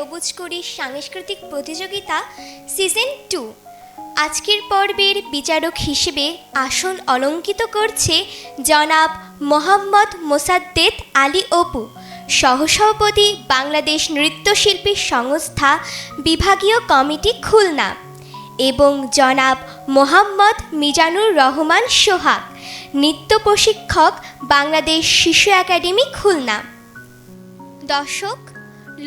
সবুজকড়ি সাংস্কৃতিক প্রতিযোগিতা সিজন 2। আজকের পর্বের বিচারক হিসেবে আসন অলঙ্কিত করছে জনাব মোহাম্মদ মোসাদ্দেদ আলী অপু, সহসভাপতি বাংলাদেশ নৃত্যশিল্পী সংস্থা বিভাগীয় কমিটি খুলনা, এবং জনাব মোহাম্মদ মিজানুর রহমান সোহাগ, নৃত্য প্রশিক্ষক বাংলাদেশ শিশু একাডেমি খুলনা। দর্শক,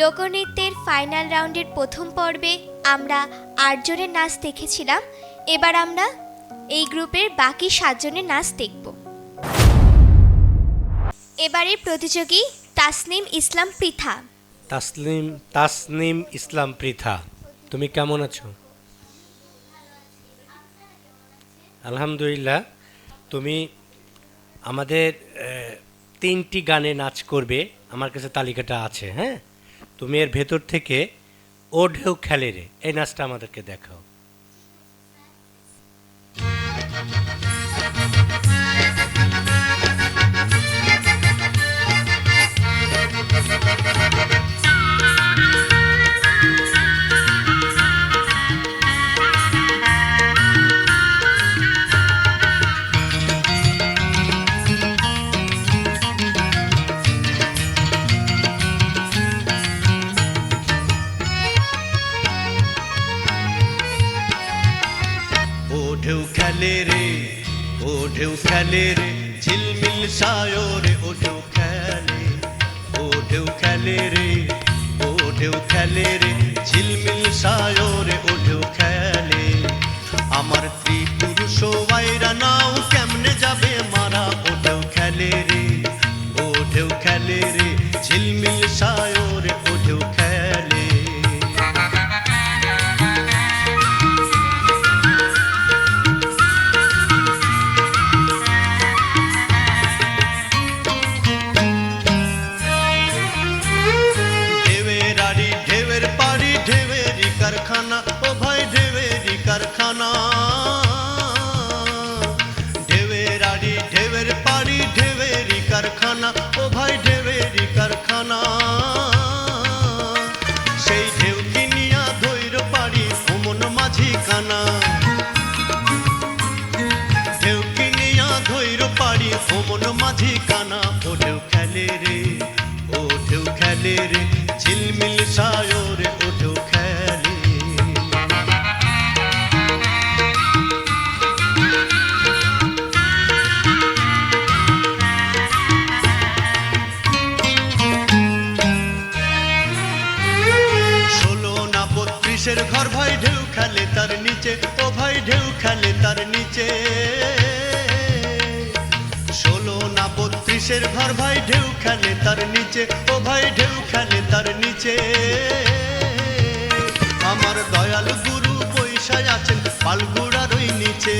লোকনৃত্যের ফাইনাল রাউন্ডের প্রথম পর্বে আমরা 8 জনের নাচ দেখেছিলাম। এবার আমরা এই গ্রুপের বাকি 7 জনের নাচ দেখব। এবারের প্রতিযোগী তাসনিম ইসলাম পৃথা। তাসনিম ইসলাম পৃথা, তুমি কেমন আছো? আলহামদুলিল্লাহ। তুমি আমাদের 3টি গানে নাচ করবে, আমার কাছে তালিকাটা আছে। হ্যাঁ, তুমি এর ভেতর থেকে ও ঢেউ খেলে রে এই নাচটা আমাদেরকে দেখাও। ঢেউ খেলে রে, ও ঢেউ খেলে রে, ঝিলমিল সায়রে ও ঢেউ খেলে, ও ঢেউ খেলে রে, ও ঢেউ খেলে রে, ঝিলমিল সায়রে ও ঢেউ খেলে। আমার ত্রিপুরুষ ওয়াইরা নাও কেমনে যাবে মারা, ও ঢেউ খেলে রে, ও ঢেউ খেলে রে, ঝিলমিল সায়রে ও ঢেউ খেলে। কারখানা ও ভাই ঢেউয়েরই কারখানা, ঢেউয়ের আড়ি ঢেউয়ের পাড়ি ঢেউয়েরই কারখানা, ও ভাই ঢেউয়েরই কারখানা। সেই ঢেউ কিনিয়া ধৈর পাড়ি ভ্রমণ মাঝি কানা, ঢেউ কিনিয়া ধৈর পাড়ি ভ্রমণ মাঝি কানা। ও ঢেউ খেলে রে, ও ঢেউ খেলে রে, ঝিলমিল সায়রে ও ঢেউ খেলে। ঘর ভাই ঢেউ খেলে তার নিচে, ও ভাই ঢেউ খেলে তার নিচে। 16 না 32 ঘর ভাই ঢেউ খেলে তার নিচে, ও ভাই ঢেউ খেলে তার নিচে। আমার দয়াল গুরু বৈশায় আছেন পালগুড়ার ওই নিচে,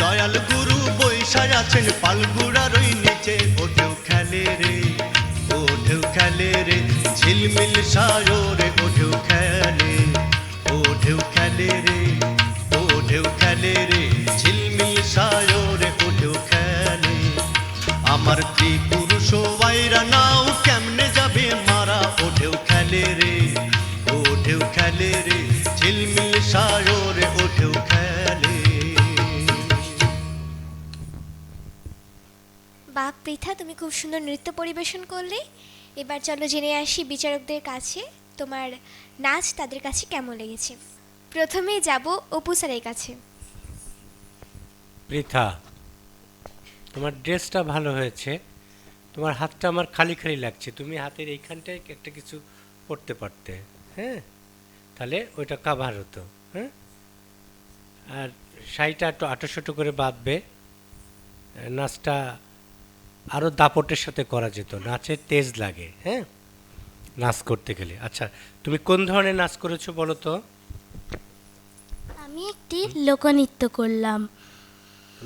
দয়াল গুরু বৈশায় আছেন পালগুড়ার ওই নিচে। ও ঢেউ খেলে রে, ও ঢেউ খেলে রে, ঝিলমিল সায়রে ও ঢেউ খেলে, ও ঢেউ খেলে রে, ও ঢেউ খেলে রে, ঝিলমিল সায়রে ও ঢেউ খেলে। আমার ত্রিপুরুষ ওয়াইরা নাও কেমনে যাবে মারা, ও ঢেউ খেলে রে, ও ঢেউ খেলে রে, ঝিলমিল সায়রে ও ঢেউ খেলে। বাহ পৃথা, তুমি খুব সুন্দর নৃত্য পরিবেশন করলে। এবার চলো জেনে আসি বিচারকদের কাছে তোমার নাচ তাদের কাছে কেমন লেগেছে। প্রথমে যাব অপু স্যারের কাছে। পৃথা, তোমার ড্রেসটা ভালো হয়েছে, তোমার হাতটা আমার খালি খালি লাগছে, তুমি হাতের এইখানটায় একটা কিছু পরতে পারতে। হ্যাঁ, তাহলে ওইটা কাভার হতো। হ্যাঁ, আর শাড়িটা একটু আটোশোটো করে বাঁধবে, নাচটা আরও দাপটের সাথে করা যেত, নাচের তেজ লাগে। হ্যাঁ, নাচ করতে গেলে। আচ্ছা, তুমি কোন ধরনের নাচ করেছো বলো তো? আমি একটি লোকনৃত্য করলাম।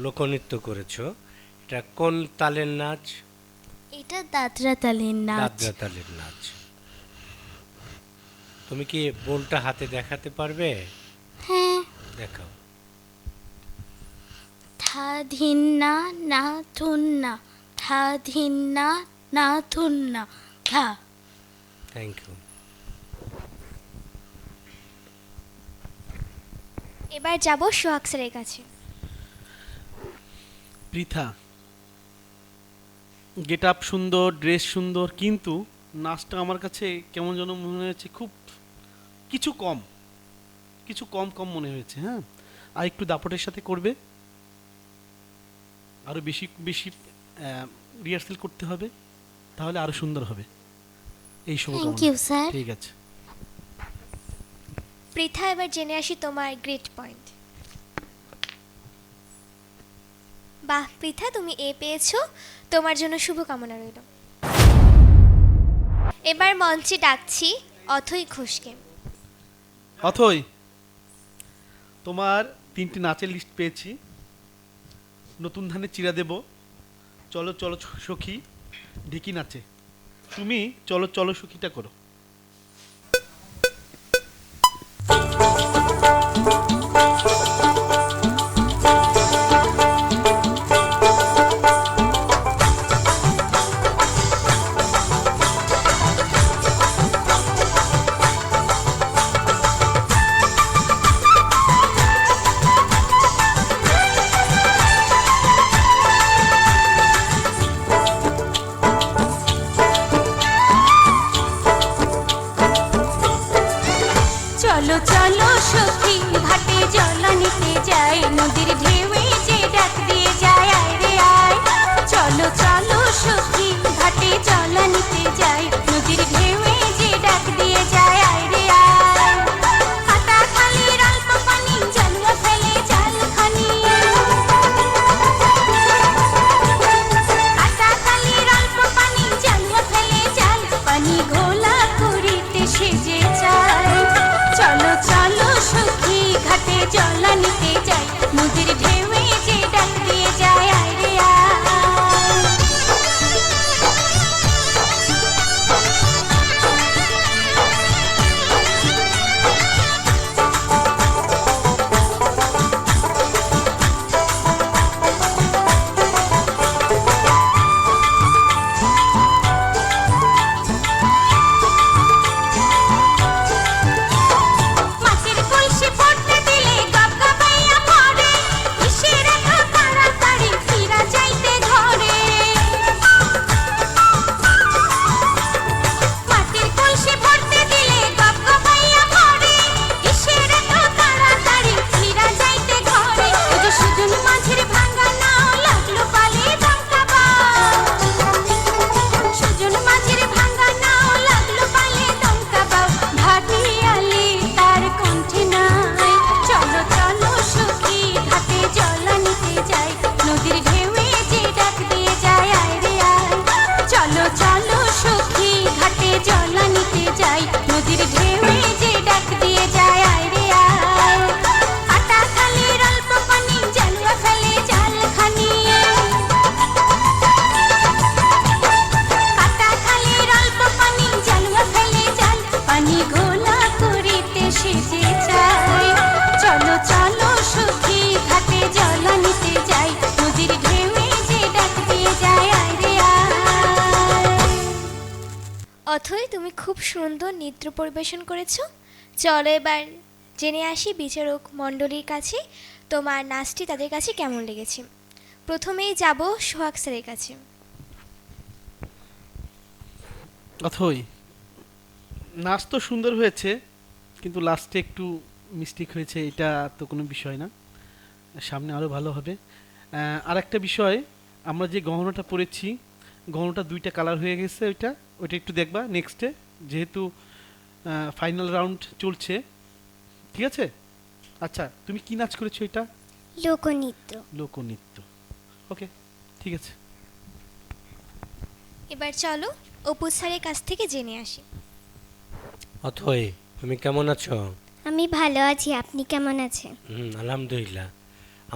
লোকনৃত্য করেছো, এটা কোন তালের নাচ? এটা দাদরা তালের নাচ। দাদরা তালের নাচ। তুমি কি বোলটা হাতে দেখাতে পারবে? হ্যাঁ, দেখাও। থা ধিন না না থুন না, থা ধিন না না থুন না, থা। Thank you. এবার যাব সোহাগ স্যারের কাছে। পৃথা, গেট আপ সুন্দর, ড্রেস সুন্দর, কিন্তু নাচটা আমার কাছে কেমন যেন মনে হয়েছে খুব কিছু কম, কিছু কম কম মনে হয়েছে। হ্যাঁ, আর একটু দাপটের সাথে করবে, আরও বেশি বেশি রিহার্সেল করতে হবে, তাহলে আরও সুন্দর হবে। এই থ্যাংক শুভকামনা। You sir. ঠিক আছে। পৃথা, এবার জেনে আসি তোমার গ্রেড পয়েন্ট। বাহ পৃথা, তুমি এ পেয়েছো, তোমার জন্য শুভকামনা রইল। এবার মঞ্চে ডাকছি অথৈ ঘোষকে। অথই, তোমার 3টি নাচের লিস্ট পেয়েছি। নতুন ধানে চিরা দেব, চলো চলো সখী, ঢিকি নাচে। তুমি চলো চলো সখীটা করো। চলো চলো সখী, ঘাটে জল নিতে যাই, নদীর ঢেউয়ে যে ডাক দিয়ে যায়, আয় রে আয়। চলো চলো সখী, ঘাটে জল নিতে যাই, নদীর ঢেউয়ে যে ডাক দিয়ে যায়, আয় রে আয়। কাটা খালির অল্প পানি, জালুয়া ফেলে জালখানি। কাটা খালির অল্প পানি, জালুয়া ফেলে জাল, পানি ঘোলা করিতে সেজে চায়। চলো চলো সখী, ঘাটে জল নিতে যাই, নদীর ঢেউয়ে যে ডাক দিয়ে যায়, আয় রে আয়। মাটির কলসি পড়তে দিলে গপগপাইয়া পড়ে, কিসের এত তাড়াতাড়ি ফিরা যাইতে ঘরে। মাটির কলসি পড়তে দিলে গপগপাইয়া পড়ে, কিসের এত তাড়াতাড়ি ফিরা যাইতে ঘরে। ওই যে সুজন মাঝির ভাঙা নাও, লাগলো পালে দমকা বাও। সুজন মাঝির ভাঙা নাও, লাগলো পালে দমকা বাও। ভাটিয়ালি তার কণ্ঠে নাই, চলো চলো সখী, ঘাটে জল নিতে যাই, নদীর ঢেউয়ে যে ডাক দিয়ে যায়, আয় রে আয়। চলো চলো সখী, ঘাটে জল নিতে যাই, নদীর ঢেউয়ে যে ডাক দিয়ে যায়, আয় রে আয়। কাটা খালির অল্প পানি, জালুয়া ফেলে জালখানি। কাটা খালির অল্প পানি, জালুয়া ফেলে জাল, পানি ঘোলা করিতে সেজে চাই। চলো চলো সখী, ঘাটে জল নিতে যাই, নদীর ঢেউয়ে যে ডাক দিয়ে যায়, আয় রে আয়। অথৈ, তুমি খুব সুন্দর নৃত্য পরিবেশন করেছো। চলো এবার জেনে আসি বিচারক মণ্ডলীর কাছে তোমার নাচটি তাদের কাছে কেমন লেগেছে। প্রথমেই যাব সোহাগ স্যারের কাছে। অথই, নাচ তো সুন্দর হয়েছে, কিন্তু লাস্টে একটু মিস্টেক হয়েছে, এটা তো কোনো বিষয় না, সামনে আরও ভালো হবে। আর একটা বিষয়, আমরা যে গহনাটা পরেছি, গহনাটা 2টা কালার হয়ে গেছে, ওইটা একটু দেখবা নেক্সটে, যেহেতু ফাইনাল রাউন্ড চলছে। ঠিক আছে? আচ্ছা, তুমি কি নাচ করেছো? এটা লোকনৃত্য। লোকনৃত্য। ওকে, ঠিক আছে। এবার চলো অপু স্যারের কাছ থেকে জেনে আসি। অথৈ, তুমি কেমন আছো? আমি ভালো আছি, আপনি কেমন আছেন? আলহামদুলিল্লাহ।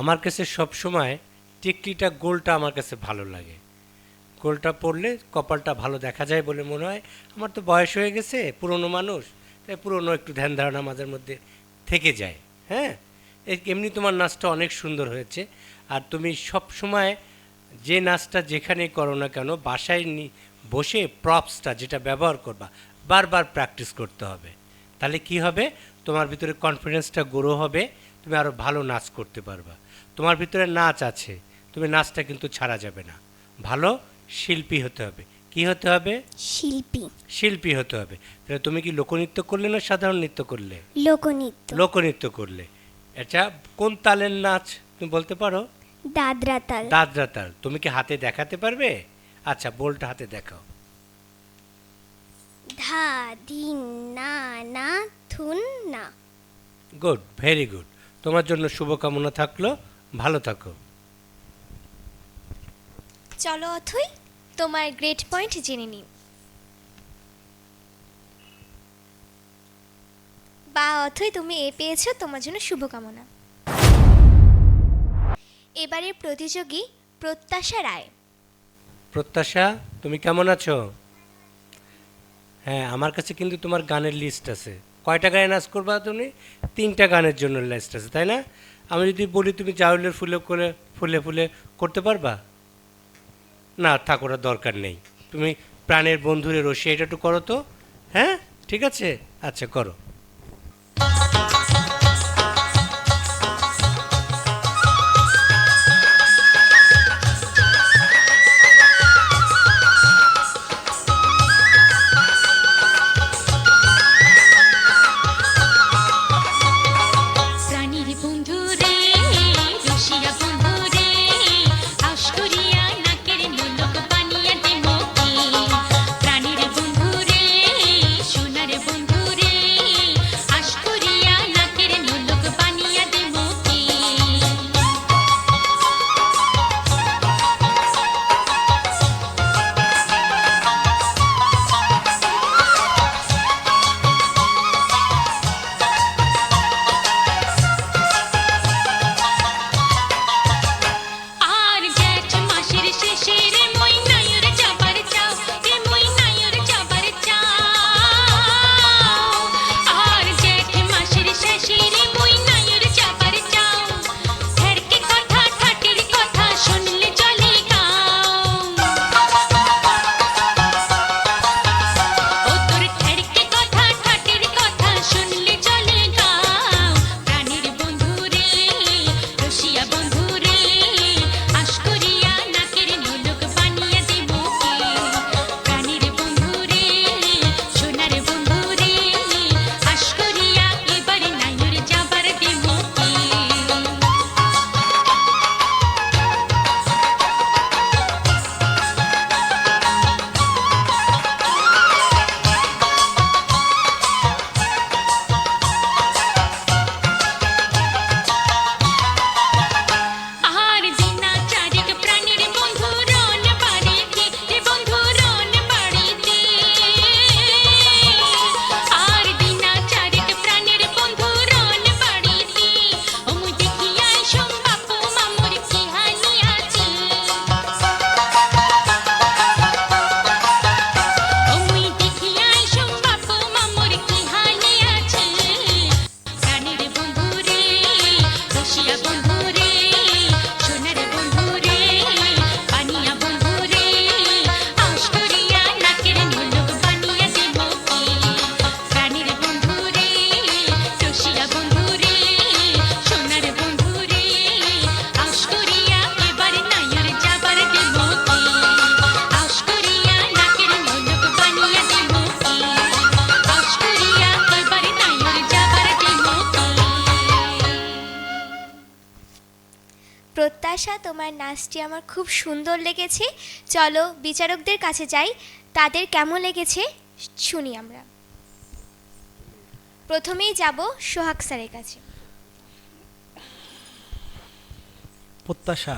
আমার কাছে সব সময় টিকলিটা গোলটা আমার কাছে ভালো লাগে। গোলটা পরলে কপালটা ভালো দেখা যায় বলে মনে হয়। আমার তো বয়স হয়ে গেছে, পুরনো মানুষ, তাই পুরনো একটু ধ্যান ধারণা আমাদের মধ্যে থেকে যায়। হ্যাঁ, এমনি তোমার নাচটা অনেক সুন্দর হয়েছে। আর তুমি সব সময় যে নাচটা যেখানে করো না কেন, বাসায় বসে প্রপসটা যেটা ব্যবহার করবা, বারবার প্র্যাকটিস করতে হবে। তাহলে কি হবে, তোমার ভিতরে কনফিডেন্সটা গ্রো হবে, তুমি আরও ভালো নাচ করতে পারবা। তোমার ভিতরে নাচ আছে, তুমি নাচটা কিন্তু ছাড়া যাবে না। ভালো শিল্পী হতে হবে। কি হতে হবে? শিল্পী। শিল্পী হতে হবে। তাহলে তুমি কি লোকনৃত্য করলে না সাধারণ নৃত্য করলে? লোকনৃত্য। লোকনৃত্য করলে। এটা কোন তালের নাচ তুমি বলতে পারো? দাদরা তাল। দাদরা তাল। তুমি কি হাতে দেখাতে পারবে? আচ্ছা, বোলটা হাতে দেখাও। ধা ধিন না না থুন না। Good, very good. তোমার জন্য শুভকামনা থাকলো, ভালো থাকো। চলো অথই, তোমার গ্রেড পয়েন্ট জেনে নিই। বা অথই, তুমি এ পেয়েছো, তোমার জন্য শুভকামনা। এবারের প্রতিযোগী প্রত্যাশা রায়। প্রত্যাশা, তুমি কেমন আছো? হ্যাঁ, আমার কাছে কিন্তু তোমার গানের লিস্ট আছে। কয়টা গানে নাচ করবা তুমি? 3টা গানের জন্য লিস্ট আছে, তাই না? আমি যদি বলি তুমি জাউলের ফুলে করে ফুলে ফুলে করতে পারবা? না, থাক, ওটা দরকার নেই। তুমি প্রাণের বন্ধুরে রসি এটা একটু করো তো। হ্যাঁ, ঠিক আছে, আচ্ছা করো। প্রাণীর বন্ধু রে, রসিয়া বন্ধু রে, আশ করিয়া নাকের নোলক বানিয়া দে মোকে। প্রাণীর বন্ধু রে, সোনার বন্ধু রে, আশ করিয়া নাকের নোলক বানিয়া দে মোকে। আর জ্যৈষ্ঠ মাসের শেষে রে মই নাইর যাবার চাও, রে মই নাইর যাবার চাও। আর জ্যৈষ্ঠ মাসের শেষে রে মই নাইর যাবার চাও। ঠেরকে কথা ঠাটের কথা শুনলে চলে গাও। ও তোর ঠেরকে কথা ঠাটের কথা শুনলে চলে গাও। প্রাণীর বন্ধু রে, রসিয়া বন্ধু রে, আশ করিয়া নাকের নোলক বানিয়া দে মোকে। প্রাণীর বন্ধু রে, সোনার বন্ধু রে, আশ করিয়া এবারে নাইর যাবার দে মোকে। আর দিনা চারিক প্রাণীর বন্ধু রন বাড়িতে, রে বন্ধু রন বাড়িতে। আর দিনা চারিক প্রাণীর বন্ধু রন বাড়িতে। ওমু দেখিয়াই সোম বাপু মামুর কি হানি আছে। ওমুই দেখিয়াই সোম বাপু মামুর কি হানি আছে। প্রাণীর বন্ধু রে, রসিয়া বন্ধু রে, সোনার বন্ধু রে, বানিয়া বন্ধু রে, আশ করিয়া নাকের নোলক বানিয়া দে মোকে। প্রাণীর বন্ধু রে, রসিয়া বন্ধু রে, সোনার বন্ধু রে, আশ করিয়া এবার নাইর যাবার দে মোকে। আশ করিয়া নাকের নোলক বানিয়া দে মোকে। আশ করিয়া এবার নাইর যাবার দে মোকে। প্রত্যাশা, তোমার নাচটি আমার খুব সুন্দর লেগেছে। চলো বিচারকদের কাছে যাই, তাদের কেমন লেগেছে শুনি আমরা। প্রথমেই যাব সোহাগ স্যারের কাছে। প্রত্যাশা,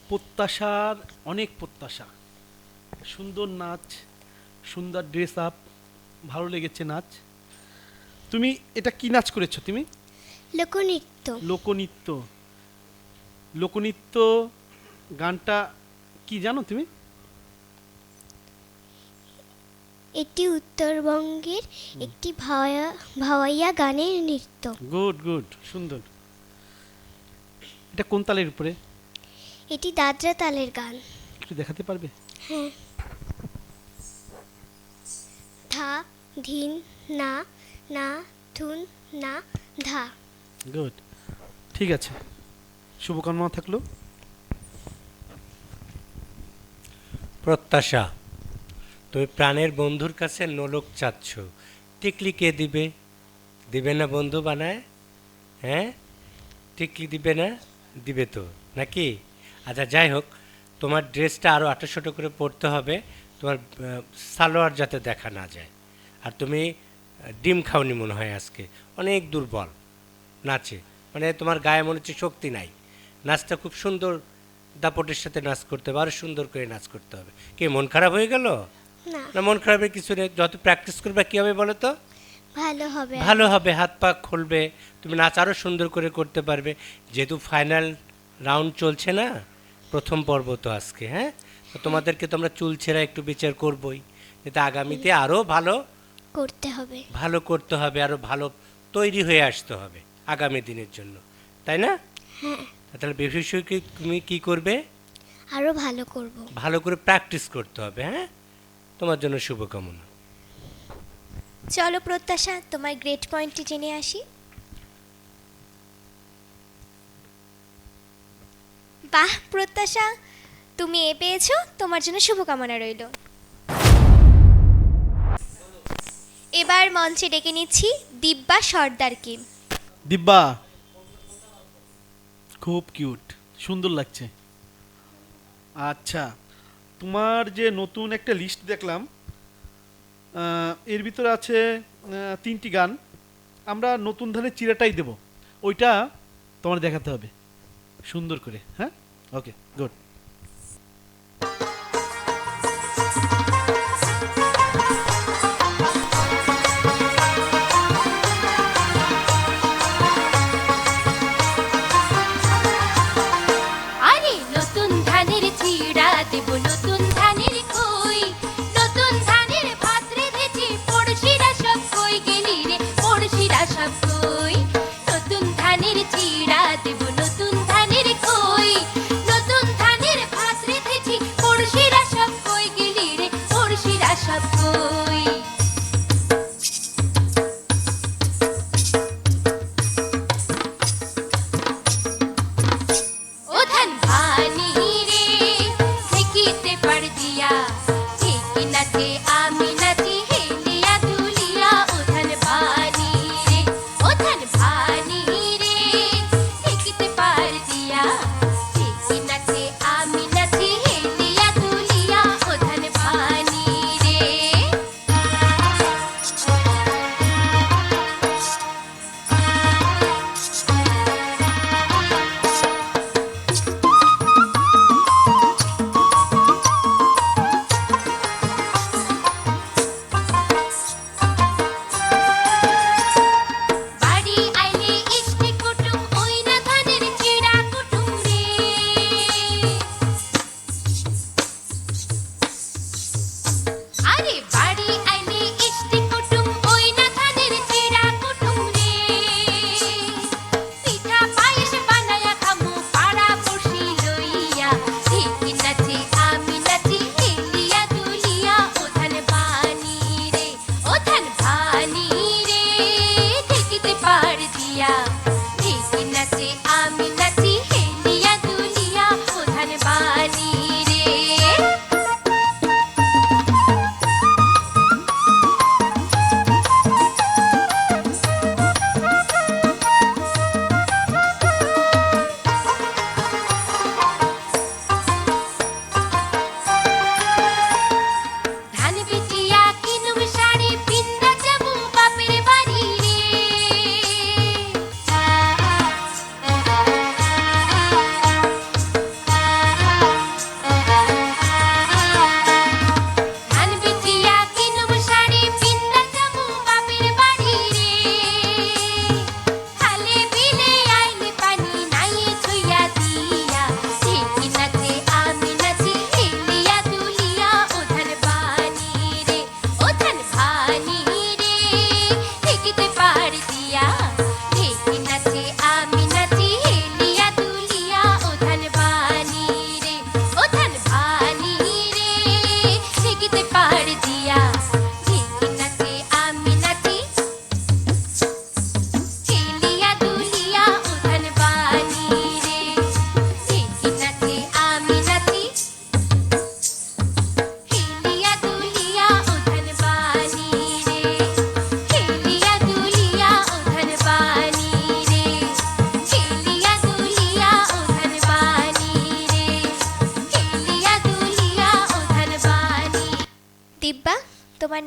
প্রত্যাশার অনেক প্রত্যাশা। সুন্দর নাচ, সুন্দর ড্রেস আপ, ভালো লেগেছে নাচ। তুমি এটা কি নাচ করেছো তুমি? লোকনৃত্য। লোকনৃত্য। লোকনৃত্য গানটা কি জানো তুমি? এটি উত্তরবঙ্গের একটি ভাওয়াইয়া গানের নৃত্য। গুড গুড, সুন্দর। এটা কোন তালের উপরে? এটি দাদরা তালের গান। একটু দেখাতে পারবে? হ্যাঁ। ধিন না না ধুন না ধা। গুড, ঠিক আছে, শুভকামনা থাকলো। প্রত্যাশা, তুমি প্রাণের বন্ধুর কাছে নোলক চাচ্ছ, টিকলি কে দিবে? দিবে না বন্ধু বানায়? হ্যাঁ, টিকলি দিবে না? দিবে তো নাকি? আচ্ছা যাই হোক, তোমার ড্রেসটা আরও আটোশোটো করে পরতে হবে, তোমার সালোয়ার যাতে দেখা না যায়। আর তুমি ডিম খাওনি মনে হয় আজকে, অনেক দুর্বল নাচে, মানে তোমার গায়ে মনে হচ্ছে শক্তি নাই। নাচটা খুব সুন্দর দাপটের সাথে নাচ করতে হবে, আরও সুন্দর করে নাচ করতে হবে। কি মন খারাপ হয়ে গেল? না, না, মন খারাপের কিছু নেই, যত প্র্যাকটিস করবে কী হবে বলো তো? ভালো হবে। ভালো হবে, হাত পা খুলবে, তুমি নাচ আরও সুন্দর করে করতে পারবে। যেহেতু ফাইনাল রাউন্ড চলছে না, প্রথম পর্ব তো আজকে, হ্যাঁ, তো তোমাদেরকে তো আমরা চুল ছেঁড়া একটু বিচার করবই, যাতে আগামীতে আরও ভালো করতে হবে। ভালো করতে হবে, আরও ভালো তৈরি হয়ে আসতে হবে আগামী দিনের জন্য, তাই না? হ্যাঁ, তাহলে বেশি তুমি কি করবে? আরো ভালো করব। ভালো করে প্র্যাকটিস করতে হবে, হ্যাঁ। তোমার জন্য শুভকামনা। চলো প্রত্যাশা, তোমার গ্রেট পয়েন্টটি জেনে আসি। বাহ প্রত্যাশা, তুমি এ পেয়েছো, তোমার জন্য শুভকামনা রইল। এবার মঞ্চে ডেকে নিচ্ছি দিব্যা সর্দারকে। দিব্যা, খুব কিউট, সুন্দর লাগছে। আচ্ছা, তোমার যে নতুন একটা লিস্ট দেখলাম, এর ভিতরে আছে 3টি গান। আমরা নতুন ধানের চিরাটাই দেব, ওইটা তোমার দেখাতে হবে সুন্দর করে, হ্যাঁ? ওকে, গুড। আরে নতুন ধানের চিড়া দেব, নতুন ধানের কই, নতুন ধানের ভাত রেঁধেছি, পড়শিরা সব কই গেলি রে, পড়শিরা সব কই। নতুন ধানের চিড়া দেব, নতুন ধানের কই, নতুন ধানের ভাত রেঁধেছি, পড়শিরা সব কই গেলি রে, পড়শিরা সব কই। ও ধান ভানি রে, ঢেকিতে পাড় দিয়া, ঢেকি নাচে আমি নাচি হেলিয়া দুলিয়া। ও ধান ভানি রে, ও ধান ভানি রে, ঢেকিতে পাড় দিয়া, ঢেকি নাচে আমি নাচি হেলিয়া দুলিয়া। ও ধান ভানি রে। বাড়ি আইলে ইষ্টি কুটুম, ওই না ধানের চিড়া কুটুম রে। আরে বাড়ি আইলে ইষ্টি কুটুম, ওই না ধানের চিড়া কুটুম রে। পিঠা পায়েস বানায়া খামু, পাড়া পড়শি লইয়া, ঢেকি নাচে আমি নাচি হেলিয়া দুলিয়া। ও ধান ভানি রে, ও ধান ভানি রে, ঢেকিতে পাড় দিয়া, ঢেকি নাচে আমি নাচি হেলিয়া দুলিয়া। ও ধান ভানি রে। ধান বিচিয়া কিনুম শাড়ি, পিন্দা যাবো বাপের বাড়ি রে।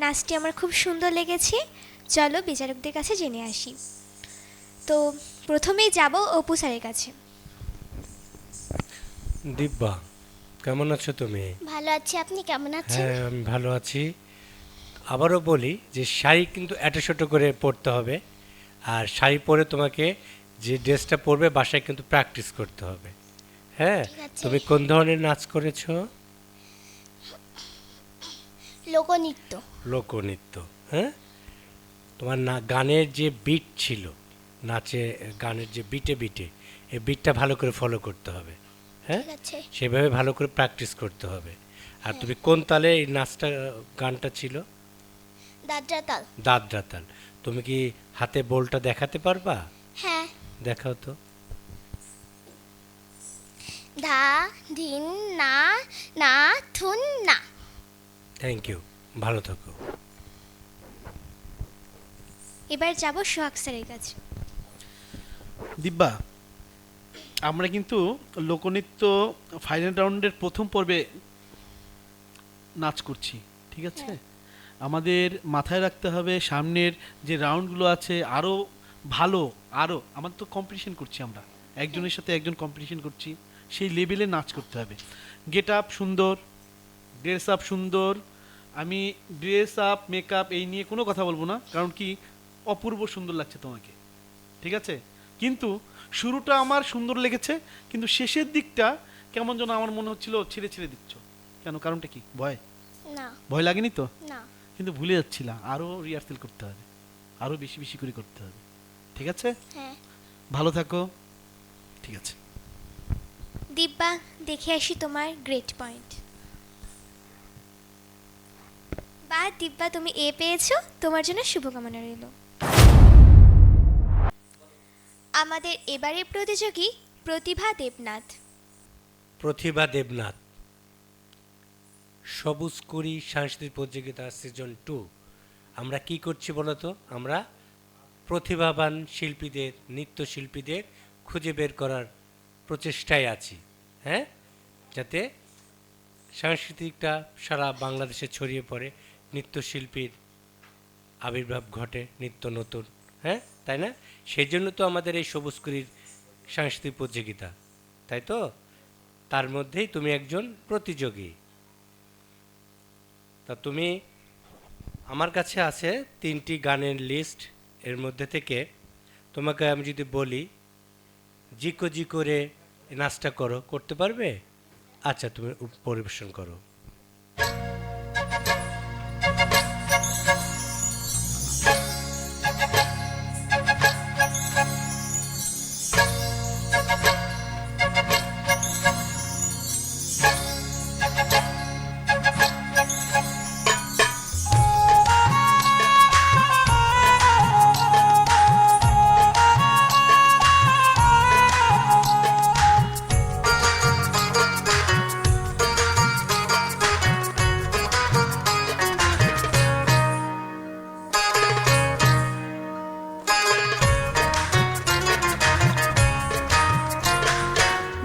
নাচটি আমার খুব সুন্দর লেগেছে। চলো বিচারকদের কাছে জেনে আসি। তো প্রথমেই যাব অপু স্যারের কাছে। দিব্যা, কেমন আছো তুমি? ভালো আছি, আপনি কেমন আছেন? হ্যাঁ, আমি ভালো আছি। আবারও বলি যে শাড়ি কিন্তু এঁটো করে পরতে হবে, আর শাড়ি পরে তোমাকে যে ড্রেসটা পরবে বাসায় কিন্তু প্র্যাকটিস করতে হবে। হ্যাঁ, ঠিক আছে। তুমি কোন ধরনের নাচ করেছো? লোকনৃত্য। লোকনৃত্য। হ্যাঁ, তোমার না গানের যে বিট ছিল, নাচে গানের যে বিটে বিটে, এই বিটটা ভালো করে ফলো করতে হবে। হ্যাঁ, ঠিক আছে। সেভাবে ভালো করে প্র্যাকটিস করতে হবে। আর তুমি কোন তালে এই নাচটা গানটা ছিল? দাদরা তাল। দাদরা তাল। তুমি কি হাতে বোলটা দেখাতে পারবা? হ্যাঁ। দেখাও তো। ধা ধিন না না থুন না। থ্যাংক ইউ, ভালো থাকো। এবার যাব সোহাগ স্যারের কাছে। দিব্যা, আমরা কিন্তু লোকনৃত্য ফাইনাল রাউন্ডের প্রথম পর্বে নাচ করছি, ঠিক আছে? আমাদের মাথায় রাখতে হবে সামনের যে রাউন্ডগুলো আছে আরও ভালো, আরও আমাদের তো কম্পিটিশন করছি, আমরা একজনের সাথে একজন কম্পিটিশন করছি, সেই লেভেলে নাচ করতে হবে। গেট আপ সুন্দর, ড্রেস আপ সুন্দর। আমি ড্রেস আপ মেকআপ এই নিয়ে কোনো কথা বলবো না, কারণ কি অপূর্ব সুন্দর লাগছে তোমাকে, ঠিক আছে? কিন্তু শুরুটা আমার সুন্দর লেগেছে, কিন্তু শেষের দিকটা কেমন যেন আমার মনে হচ্ছিল ছেড়ে ছেড়ে দিচ্ছ। কেন, কারণটা কি? ভয়? না ভয় লাগেনি তো? না। কিন্তু ভুলে যাচ্ছিলাম, আরও রিহার্সেল করতে হবে, আরও বেশি বেশি করে করতে হবে, ঠিক আছে? হ্যাঁ। ভালো থাকো, ঠিক আছে? দিব্যা, দেখে আসি তোমার গ্রেট পয়েন্ট। বা দিব্যা, তুমি এ পেয়েছো, তোমার জন্য শুভকামনা রইল। আমাদের এবারের প্রতিযোগী প্রতিভা দেবনাথ। প্রতিভা দেবনাথ, সবুজ কুড়ি সাংস্কৃতিক প্রতিযোগিতা সিজন 2। আমরা কি করছি বলো তো? আমরা প্রতিভাবান শিল্পীদের, নৃত্যশিল্পীদের খুঁজে বের করার প্রচেষ্টায় আছি। হ্যাঁ, যাতে সাংস্কৃতিকটা সারা বাংলাদেশে ছড়িয়ে পড়ে, নৃত্যশিল্পীর আবির্ভাব ঘটে, নিত্য নতুন। হ্যাঁ, তাই না? সেই জন্য তো আমাদের এই সবুজ কুড়ির সাংস্কৃতিক প্রতিযোগিতা, তাই তো? তার মধ্যেই তুমি একজন প্রতিযোগী। তা তুমি, আমার কাছে আছে 3টি গানের লিস্ট। এর মধ্যে থেকে তোমাকে আমি যদি বলি জিকো জিকো রে নাচটা করো, করতে পারবে? আচ্ছা, তুমি পরিবেশন করো।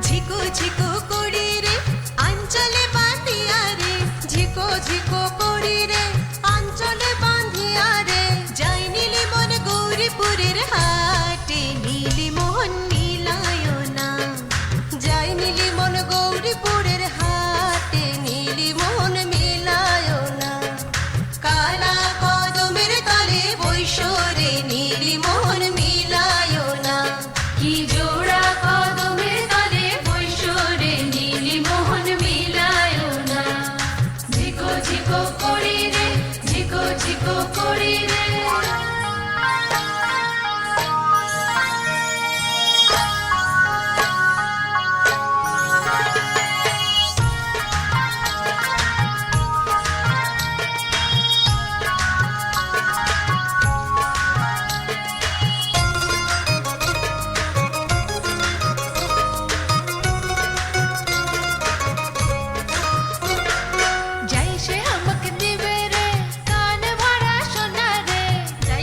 ঝিকো ঝিকো করি রে আঞ্চলে বাঁধিয়া রে, ঝিকো ঝিকো করি রে আঞ্চলে বাঁধিয়া রে, যাই নীলি মন গৌরীপুরের হাটে, নীলি মোহন নীলায় না, যাই নীলি মন গৌরীপুরের হাটে, নীলি মোহন মিলায় না, কালা কদমের তলে বৈশরে নীলি মোহন মিলায় না, কি জোড়া কদমের তলে বৈশরে নীলি মোহন মিলায় না, ঝিকো ঝিকো করি রে, ঝিকো ঝিকো করি রে। যাই সে আমাকে দিবে রে কান ভরা সোনা রে, যাই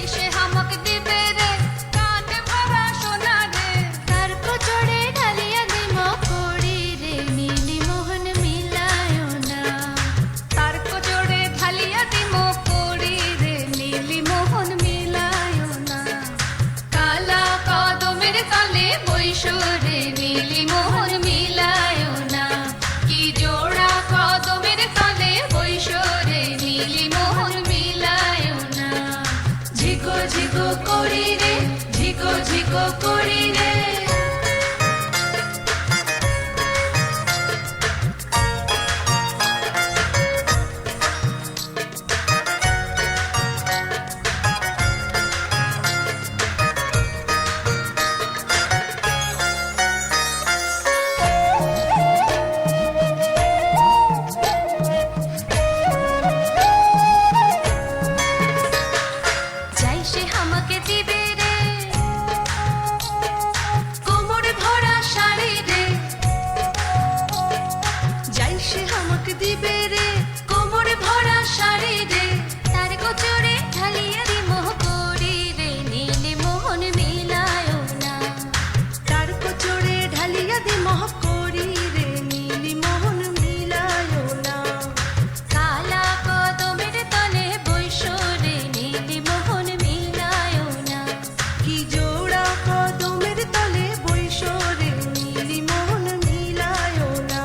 যাই সে আমাকে দিবে রে কোমর ভরা শাড়ি রে যাই সে আমাকে দিবে রে কোমর ভরা শাড়ি রে তার কোচরে ঢালিয়া দি মোহ করি রে নীলে মোহন মিলায় না তার কোচরে ঢালিয়া দি মোহ করি রে নীলি মোহন মিলায় না কালা কদমের তলে বৈশরে নীলি মোহন মিলায় না কি জোড়া কদমের তলে বৈশরে নীলি মোহন মিলায় না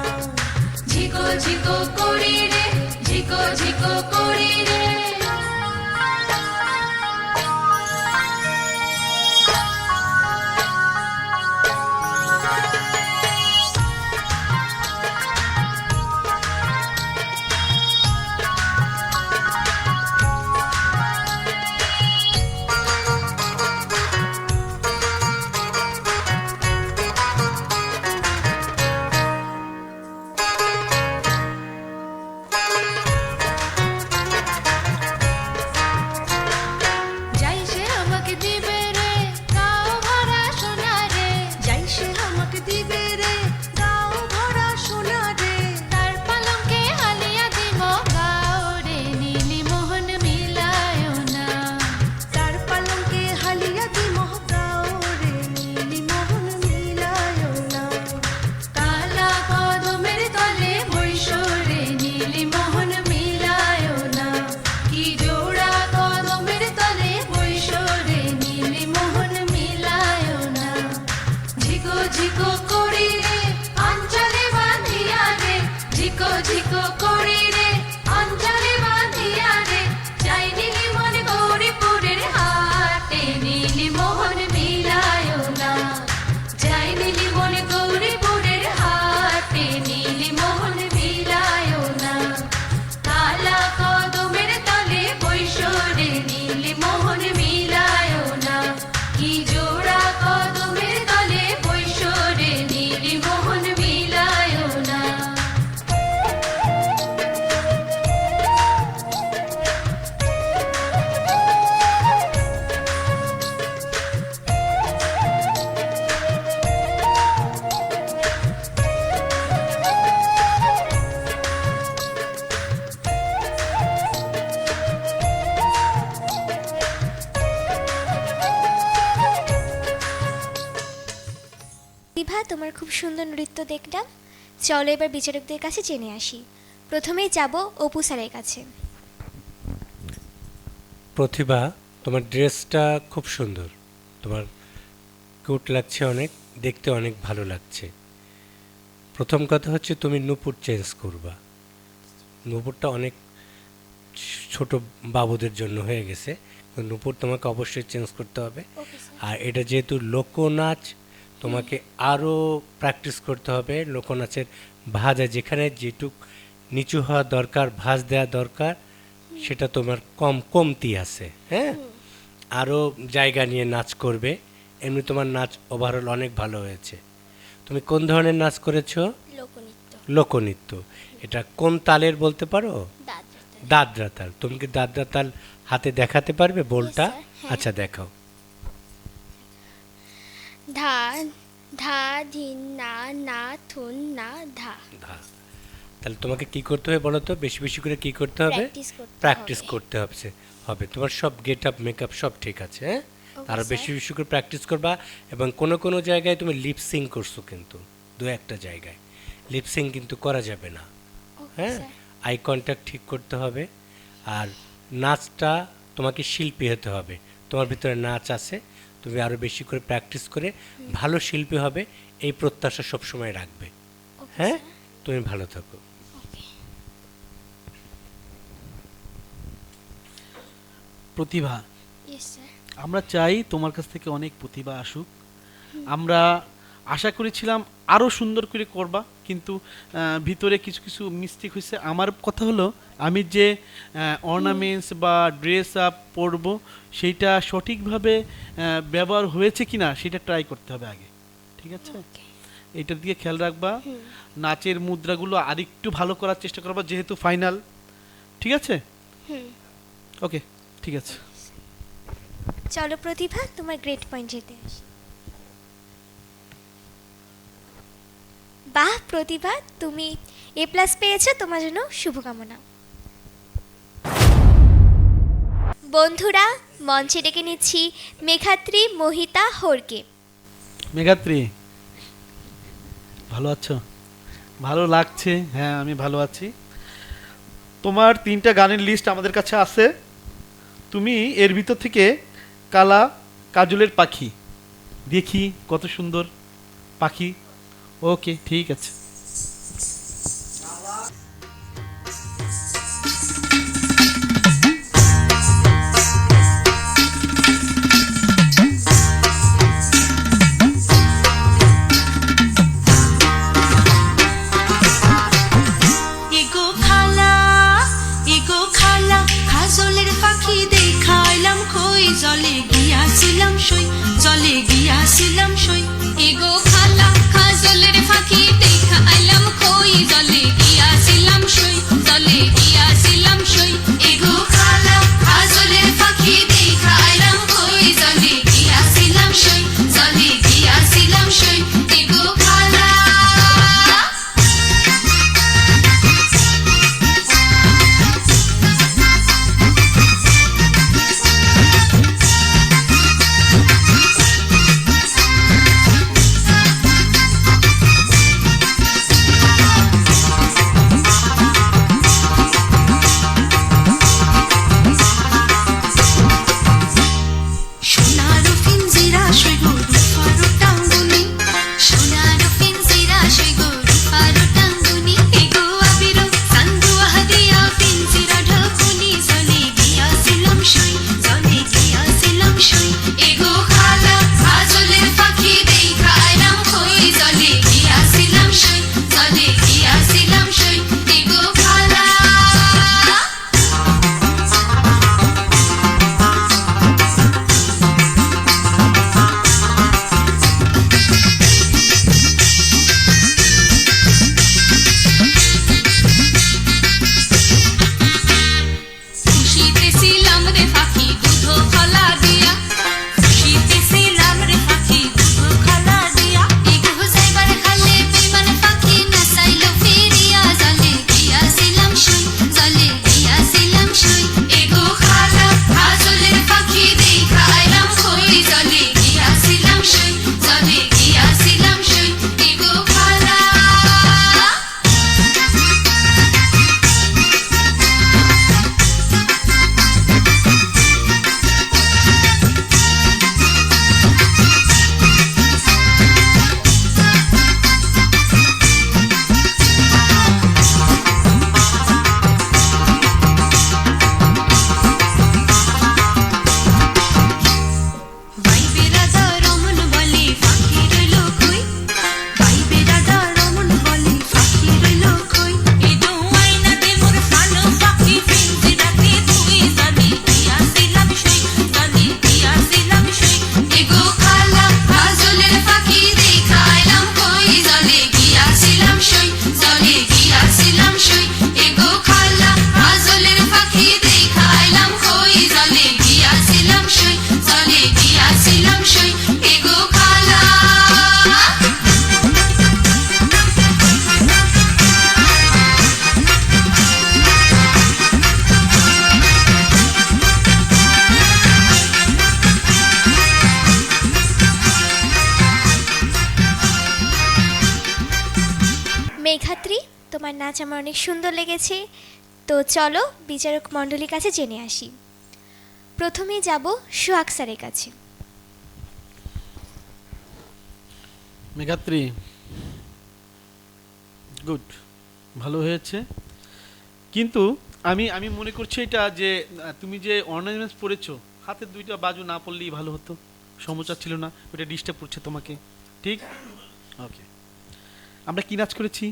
ঝিকো ঝিকো করি রে ঝিকো ঝিকো করি রে যাই সে আমাকে দিবে রে গাও ভরা সোনা রে যাই সে আমাকে দিবে রে গাও ভরা সোনা রে তার পালঙ্কে হালিয়া দিব গাও রে নীলি মোহন মিলায় না তার পালঙ্কে হালিয়া দিব গাও রে নীলি মোহন মিলায় না কালা কদমের তলে বৈশরে নীলি মোহন মিলায় না কি জোড়া কদমের তলে বৈশরে নীলি মোহন মিলায় না ঝিকো ঝিকো করি রে অঞ্চলে বাঁধিয়া রে ঝিকো ঝিকো করি রে অঞ্চলে বাঁধিয়া রে যাই নীলি মন গৌরীপুরের হাটে নীলি মোহন মিলায় না যাই নীলি মন গৌরীপুরের হাটে নীলি মোহন মিলায় না কালা কদমের তলে বৈশরে নীলি মোহন মিলায় না কি জোড়া কদমের তলে বৈশরে নীলি মোহন মিলায় না বিভা, তোমার খুব সুন্দর নৃত্য দেখলাম। চলো এবার বিচারকদের কাছে জেনে আসি। প্রথমেই যাব অপু স্যারের কাছে। প্রতিভা, তোমার ড্রেসটা খুব সুন্দর, তোমার কিউট লাগছে, অনেক দেখতে অনেক ভালো লাগছে। প্রথম কথা হচ্ছে তুমি নূপুর চেঞ্জ করবা। নূপুরটা অনেক ছোট বাবুদের জন্য হয়ে গেছে, নূপুর তোমাকে অবশ্যই চেঞ্জ করতে হবে। আর এটা যেহেতু লোকনাচ, তোমাকে আরও প্র্যাকটিস করতে হবে। লোকনাচের ভাজা যেখানে যেটুক নিচু হওয়া দরকার, ভাঁজ দেওয়া দরকার, সেটা তোমার কমতি আছে। হ্যাঁ, আরও জায়গা নিয়ে নাচ করবে। এমনি তোমার নাচ ওভারঅল অনেক ভালো হয়েছে। তুমি কোন ধরনের নাচ করেছো? লোকনৃত্য লোকনৃত্য। এটা কোন তালের বলতে পারো? দাদরা দাদরা তাল। তুমি কি দাদরা তাল হাতে দেখাতে পারবে বোলটা? Yes, sir. হ্যাঁ। আচ্ছা, দেখাও। ধা ধা ধিন না না থুন না ধা ধা। তাহলে তোমাকে কি করতে হবে বলো তো? বেশি বেশি করে কি করতে হবে? প্র্যাকটিস করতে হবে। তোমার সব গেট আপ, মেকআপ সব ঠিক আছে। হ্যাঁ, আরও বেশি বেশি করে প্র্যাকটিস করবা। এবং কোনো কোনো জায়গায় তুমি লিপসিং করছো, কিন্তু দু একটা জায়গায় লিপসিং কিন্তু করা যাবে না। হ্যাঁ, আই কন্ট্যাক্ট ঠিক করতে হবে। আর নাচটা তোমাকে শিল্পী হতে হবে। তোমার ভিতরে নাচ আছে, তুমি আরও বেশি করে প্র্যাকটিস করে ভালো শিল্পী হবে, এই প্রত্যাশা সবসময় রাখবে। হ্যাঁ, তুমি ভালো থাকো। প্রতিভা, ইয়েস স্যার আমরা চাই তোমার কাছ থেকে অনেক প্রতিভা আসুক। আমরা আশা করেছিলাম আরও সুন্দর করে করবা, কিন্তু ভিতরে কিছু কিছু মিস্টেক হয়েছে। আমার কথা হলো, আমি যে অর্নামেন্টস বা ড্রেস আপ পরবো সেইটা সঠিকভাবে ব্যবহার হয়েছে কিনা সেটা ট্রাই করতে হবে আগে, ঠিক আছে? এইটার দিকে খেয়াল রাখবা। নাচের মুদ্রাগুলো আরেকটু ভালো করার চেষ্টা করবা, যেহেতু ফাইনাল। ঠিক আছে? ওকে, ঠিক আছে। চলো প্রতিভা, তোমার গ্রেড পয়েন্ট যেতে আসি। বাহ প্রতিভা, তুমি A+ পেয়েছো, তোমার জন্য শুভকামনা। বন্ধুরা, মঞ্চে ডেকে নিচ্ছি মেঘাত্রী, মোহিতা, হরকে। মেঘাত্রী, ভালো আছো? ভালো লাগছে, হ্যাঁ আমি ভালো আছি। তোমার 3টা গানের লিস্ট আমাদের কাছে আছে। তুমি এর ভিতর থেকে কালা কাজলের পাখি, দেখি কত সুন্দর পাখি। ওকে, ঠিক আছে। এগো খালা, এগো খালা, কাজলের পাখি দেখাইলাম কই, জলে গিয়াছিলাম সই, জলে গিয়াছিলাম সই। এগো খালা, কাজলের পাখি দেখাইলাম কই, জলে গিয়াছিলাম সই, জলে গিয়াছিলাম সই। এগো খালা, কাজলের পাখি দেখাইলাম কই, জলে গিয়াছিলাম সই, জলে গিয়াছিলাম সই। এগো খালা। সোনার পিঞ্জিরা সই গো রূপার টাঙ্গুনি, সোনার পিঞ্জিরা সই গো রূপার টাঙ্গুনি। এগো আবির চান্দুয়া দিয়া পিঞ্জিরা ঢাকুনি, জলে গিয়াছিলাম সই, জলে গিয়াছিলাম সই। এগো খালা, কাজলের পাখি দেখাইলাম কই, জলে গিয়াছিলাম সই, জলে গিয়াছিলাম সই। এগো খালা। খুশিতেছিলাম রে পাখি দুধ খলা দিয়া, খুশিতেছিলাম রে পাখি দুধ খলা দিয়া। এগো যাইবার খালে বিমান পাখি নাচাইলো ফিরিয়া, জলে গিয়াছিলাম সই, জলে গিয়াছিলাম সই। এগো খালা, কাজলের পাখি দেখাইলাম কই, জলে গিয়াছিলাম সই, জলে গিয়াছিলাম সই। এগো খালা। ভাই বেরাদা রমন বলে পাখি রইল কই, ভাই বেরাদা রমন বলে পাখি রইল কই। এদো আইনাতে মোর ফানো পাখি পিঞ্জিরাতে তুই, জলে গিয়াছিলাম সই, জলে গিয়াছিলাম সই। এগো খালা, কাজলের পাখি দেখাইলাম কই, জলে গিয়াছিলাম সই, জলে গিয়াছিলাম সই। এগো খালা, কাজলের পাখি দেখাইলাম কই, জলে গিয়াছিলাম সই, জলে গিয়াছিলাম সই। এগো খালা। মেঘাত্রী, তোমার নাচ আমার অনেক সুন্দর লেগেছে। তো চলো বিচারক মণ্ডলীর কাছে জেনে আসি। প্রথমেই যাব সোহাগ স্যারের কাছে। মেঘাত্রী, গুড, ভালো হয়েছে। কিন্তু আমি আমি মনে করছি এটা যে তুমি যে অর্নামেন্টস পরেছো, হাতের 2টা বাজু না পড়লেই ভালো হতো, সমস্যা ছিল না, ওটা ডিস্টার্ব করছে তোমাকে। ঠিক, ওকে। আমরা কি নাচ করেছি?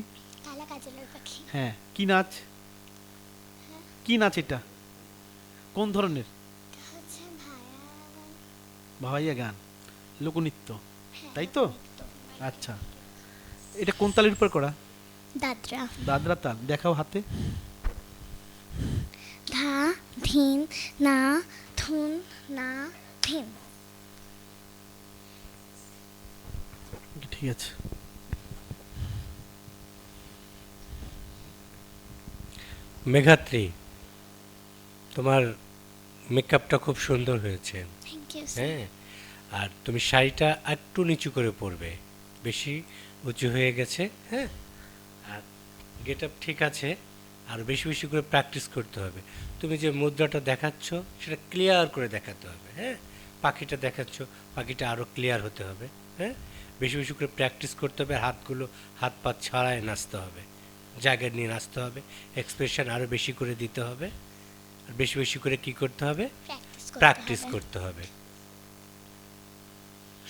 কালা কাজলের পাখি। হ্যাঁ, কি নাচ? কি নাচ এটা? কোন ধরনের? হচ্ছে ভাওয়াইয়া গান, লোকনৃত্য, তাই তো? আচ্ছা, এটা কোন তালের উপর করা? দাদরা। দাদরা তাল, দেখাও হাতে। ধা ধিন না থুন না ভীম। ঠিক আছে। মেঘাত্রী, তোমার মেকআপটা খুব সুন্দর হয়েছে। Thank you sir. হ্যাঁ, আর তুমি শাড়িটা একটু নিচু করে পরবে, বেশি উঁচু হয়ে গেছে। হ্যাঁ, আর গেট আপ ঠিক আছে, আর বেশি বেশি করে প্র্যাকটিস করতে হবে। তুমি যে মুদ্রাটা দেখাচ্ছ সেটা ক্লিয়ার করে দেখাতে হবে। হ্যাঁ, পাখিটা দেখাচ্ছ, পাখিটা আরও ক্লিয়ার হতে হবে। হ্যাঁ, বেশি বেশি করে প্র্যাকটিস করতে হবে, হাতগুলো হাত পা ছাড়ায় নাচতে হবে, জায়গায় নিয়ে নাচতে হবে, এক্সপ্রেশন আরও বেশি করে দিতে হবে, আর বেশি বেশি করে কি করতে হবে, প্র্যাকটিস করতে হবে।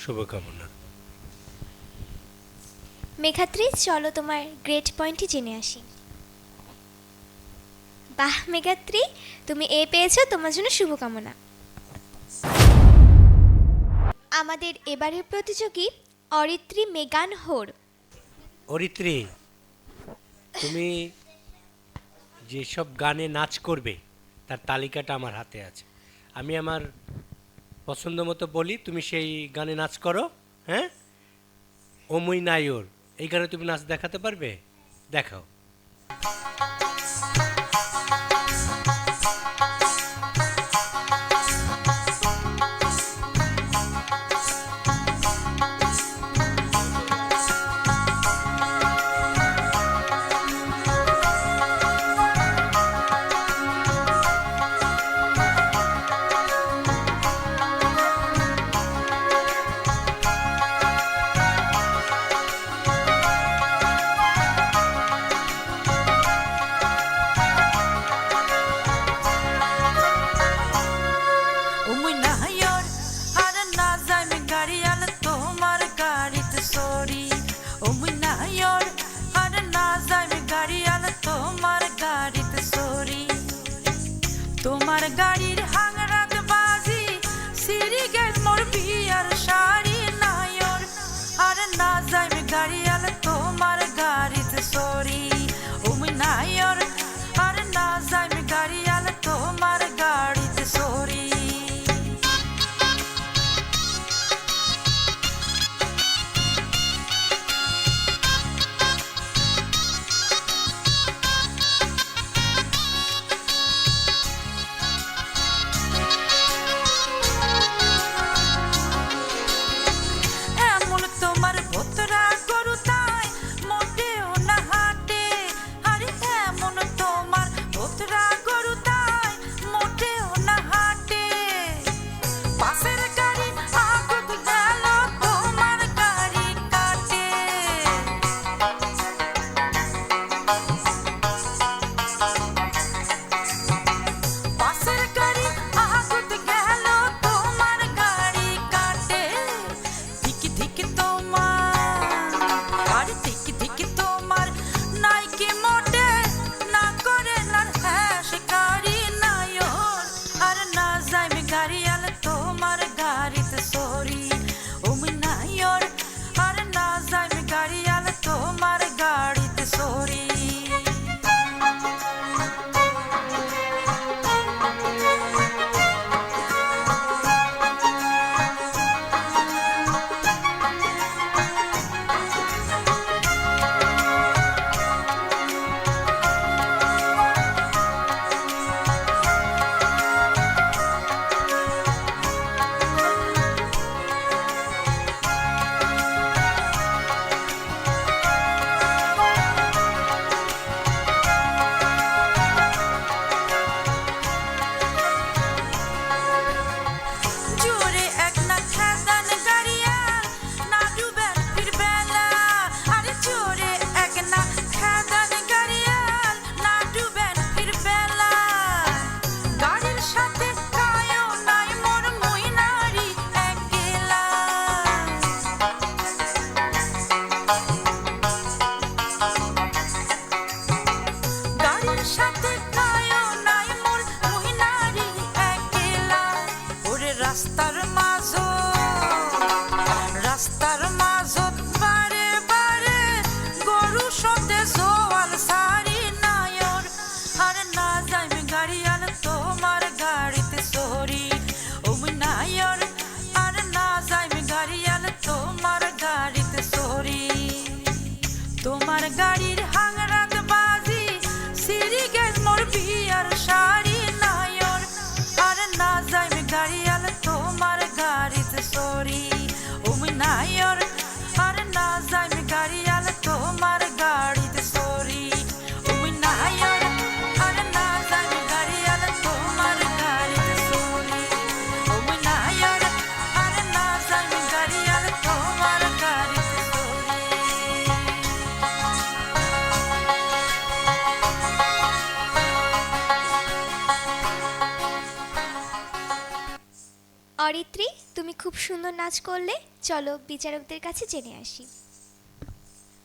শুভকামনা। মেঘাত্রী, চলো তোমার গ্রেড পয়েন্টটি জেনে আসি। বাহ মেঘাত্রী, তুমি এ পেয়েছো, তোমার জন্য শুভকামনা। আমাদের এবারের প্রতিযোগী অরিত্রী মেগান হোর। অরিত্রী, তুমি যেসব গানে নাচ করবে তার তালিকাটা আমার হাতে আছে। আমি আমার পছন্দ মতো বলি, তুমি সেই গানে নাচ করো। হ্যাঁ, ওমুই নাইওর, এই গানে তুমি নাচ দেখাতে পারবে? দেখাও। ওমই নাহায়র আর না যাই মে গাড়ি আল তোমার গাড়িতে সরি। ওমই নাহায়র আর না যাই মে গাড়ি আল তোমার গাড়িতে সরি। তোমার গাড়ির হাংরাত বাজি সিরি গেছ মোর বিয়ার শাড়ি নায়র আর না যাই মে গাড়ি আল তোমার গাড়িতে সরি। ওমই নায়র আর না যাই মে গাড়ি আল তোমার গাড়িতে সরি। এমন তোমার ভোতরা গরু তাই মোটেও না হাঁটে। আরে এমন তোমার ভোতরা গরু তাই মোটেও না হাঁটে। পাশের গাড়ি আগুত গেল তোমার গাড়ি কাটে। পাশের গাড়ি আগুত গেল তোমার গাড়ি কাটে। ধিকি ধিকি তোমার, আরে ধিকি ধিকি তোমার নাইকে মোটে না করে না হ্যাঁ সে গাড়ি নায়র আর না যাই মে গাড়ি আল তোমার গাড়িতে সরি। ওমি নায়র আর না যাই মে গাড়ি আল তোমার গাড়িতে সরি। জোরে এক না খেদান গাড়িয়াল না ডুবেন ফিরবেলা। আরে জোরে এক না খেদান গাড়িয়াল না ডুবেন ফিরবেলা। গাড়ির সাথে কায়ও নাই মোর মুই নারী একলা। গাড়ির সাথে কায়ও নাই মোর মুই নারী একলা। ওরে রাস্তার মাঝত বারে বারে গরু সতে জোয়াল সারি নায়র আর না যাই মে গাড়ি আল তোমার গাড়িতে সরি। ওমই নাইর আর না যাইম গাড়িয়াল তোমার গাড়িতে সরি তোমার গাড়ির হাংরাত বাজি সিঁড়ি গেছ মোর বিয়ার শাড়ি নাইর আর না যাইম গাড়িয়াল তোমার গাড়িতে সরি নাইর আর না যাইম গাড়িয়াল তোমার গাড়িতে সরি নাইর আর না যাইম গাড়িয়াল তোমার গাড়িতে সরি নাইর আর না যাইম গাড়িয়াল তোমার গাড়িতে সরি অরিত্রী, তুমি খুব সুন্দর নাচ করলে, চলো বিচারকদের কাছে জেনে আসি।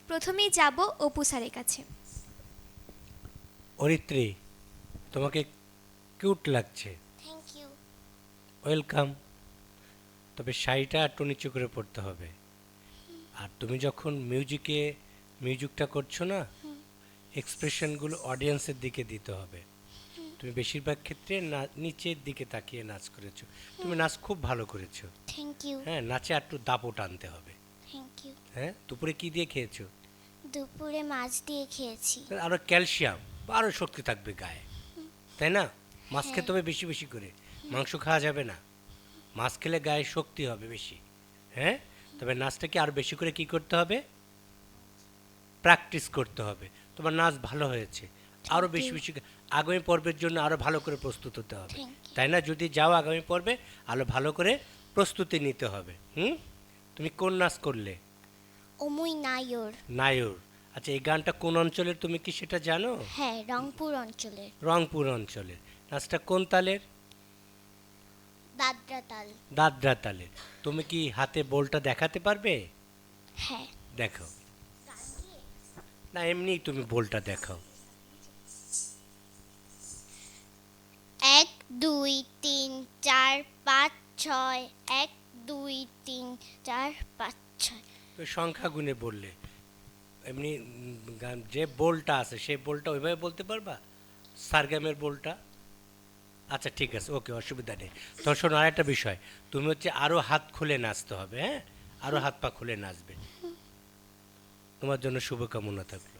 প্রথমেই যাব অপু স্যারের কাছে। অরিত্রী, তোমাকে কিউট লাগছে। Thank you. ওয়েলকাম। তবে শাড়িটা একটু নিচু করে পড়তে হবে। আর তুমি যখন মিউজিকটা করছো না, এক্সপ্রেশনগুলো অডিয়েন্সের দিকে দিতে হবে। তুমি বেশিরভাগ ক্ষেত্রে নিচের দিকে তাকিয়ে নাচ করেছো। তুমি নাচ খুব ভালো করেছো। Thank you. হ্যাঁ, নাচে একটু দাপট আনতে হবে। Thank you. হ্যাঁ, দুপুরে কি দিয়ে খেয়েছো? দুপুরে মাছ দিয়ে খেয়েছি। আরো ক্যালসিয়াম, আরো শক্তি থাকবে গায়ে, তাই না? মাছ খেতে হবে বেশি বেশি করে, মাংস খাওয়া যাবে না। মাছ খেলে গায়ে শক্তি হবে বেশি। হ্যাঁ, তবে নাচটাকে আরো বেশি করে কি করতে হবে? প্র্যাকটিস করতে হবে। তোমার নাচ ভালো হয়েছে, আরো বেশি বেশি আগামী পর্বের জন্য আরো ভালো করে প্রস্তুত হতে হবে, তাই না? যদি যাও আগামী পর্বে, আরো ভালো করে প্রস্তুতি নিতে হবে। তুমি কোন নাচ করলে? অমুই নায়র। নায়র। আচ্ছা, এই গানটা কোন অঞ্চলের তুমি কি সেটা জানো? হ্যাঁ, রংপুর অঞ্চলের। রংপুর অঞ্চলের। নাচটা কোন তালের? দাদরা তাল। দাদরা তালের। তুমি কি হাতে বোলটা দেখাতে পারবে? হ্যাঁ। দেখো না, এমনি তুমি বোলটা দেখাও। 1 2 3 4 5 6 1 2 3 4 5 6। তো সংখ্যা গুণে বললে এমনি যে বোলটা আছে সেই বোলটা ওইভাবে বলতে পারবা? সারগামের বোলটা? আচ্ছা ঠিক আছে, ওকে, অসুবিধা নেই। তো শোনো, আর একটা বিষয়, তুমি হচ্ছে আরো হাত খুলে নাচতে হবে। হ্যাঁ, আরো হাত পা খুলে নাচবে। তোমার জন্য শুভকামনা থাকলো।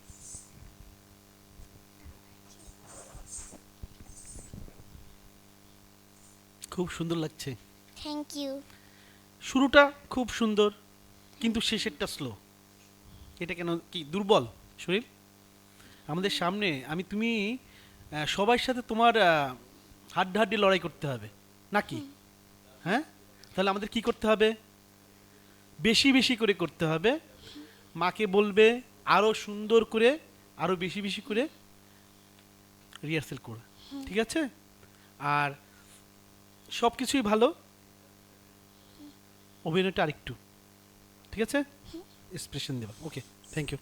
খুব সুন্দর লাগছে। Thank you. শুরুটা খুব সুন্দর, কিন্তু শেষেরটা স্লো। এটা কেন? কি দুর্বল শরীর? আমাদের সামনে তুমি সবার সাথে তোমার হাড্ডাহাড্ডি লড়াই করতে হবে নাকি? হ্যাঁ, তাহলে আমাদের কি করতে হবে? বেশি বেশি করে করতে হবে। মাকে বলবে আরো সুন্দর করে, আরো বেশি বেশি করে রিহার্সেল করে, ঠিক আছে? আর সব কিছুই ভালো, অভিনয়টা আরেকটু, ঠিক আছে? এক্সপ্রেশন দেবা। ওকে, থ্যাংক ইউ।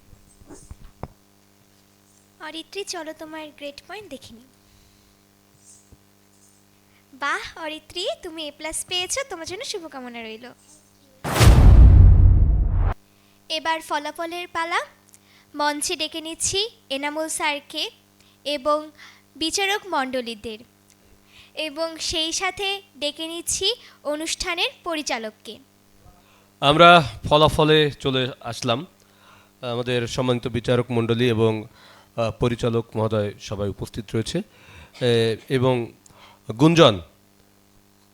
অরিত্রী, চলো তোমার গ্রেড পয়েন্ট দেখে নিই। বাহ অরিত্রী, তুমি A+ পেয়েছো, তোমার জন্য শুভকামনা রইল। এবার ফলাফলের পালা। মঞ্চে ডেকে নিচ্ছি এনামুল স্যারকে এবং বিচারক মণ্ডলীদের, এবং সেই সাথে ডেকে নিচ্ছি অনুষ্ঠানের পরিচালককে। আমরা ফলাফলে চলে আসলাম। আমাদের সম্মানিত বিচারক মণ্ডলী এবং পরিচালক মহোদয় সবাই উপস্থিত রয়েছে, এবং গুঞ্জন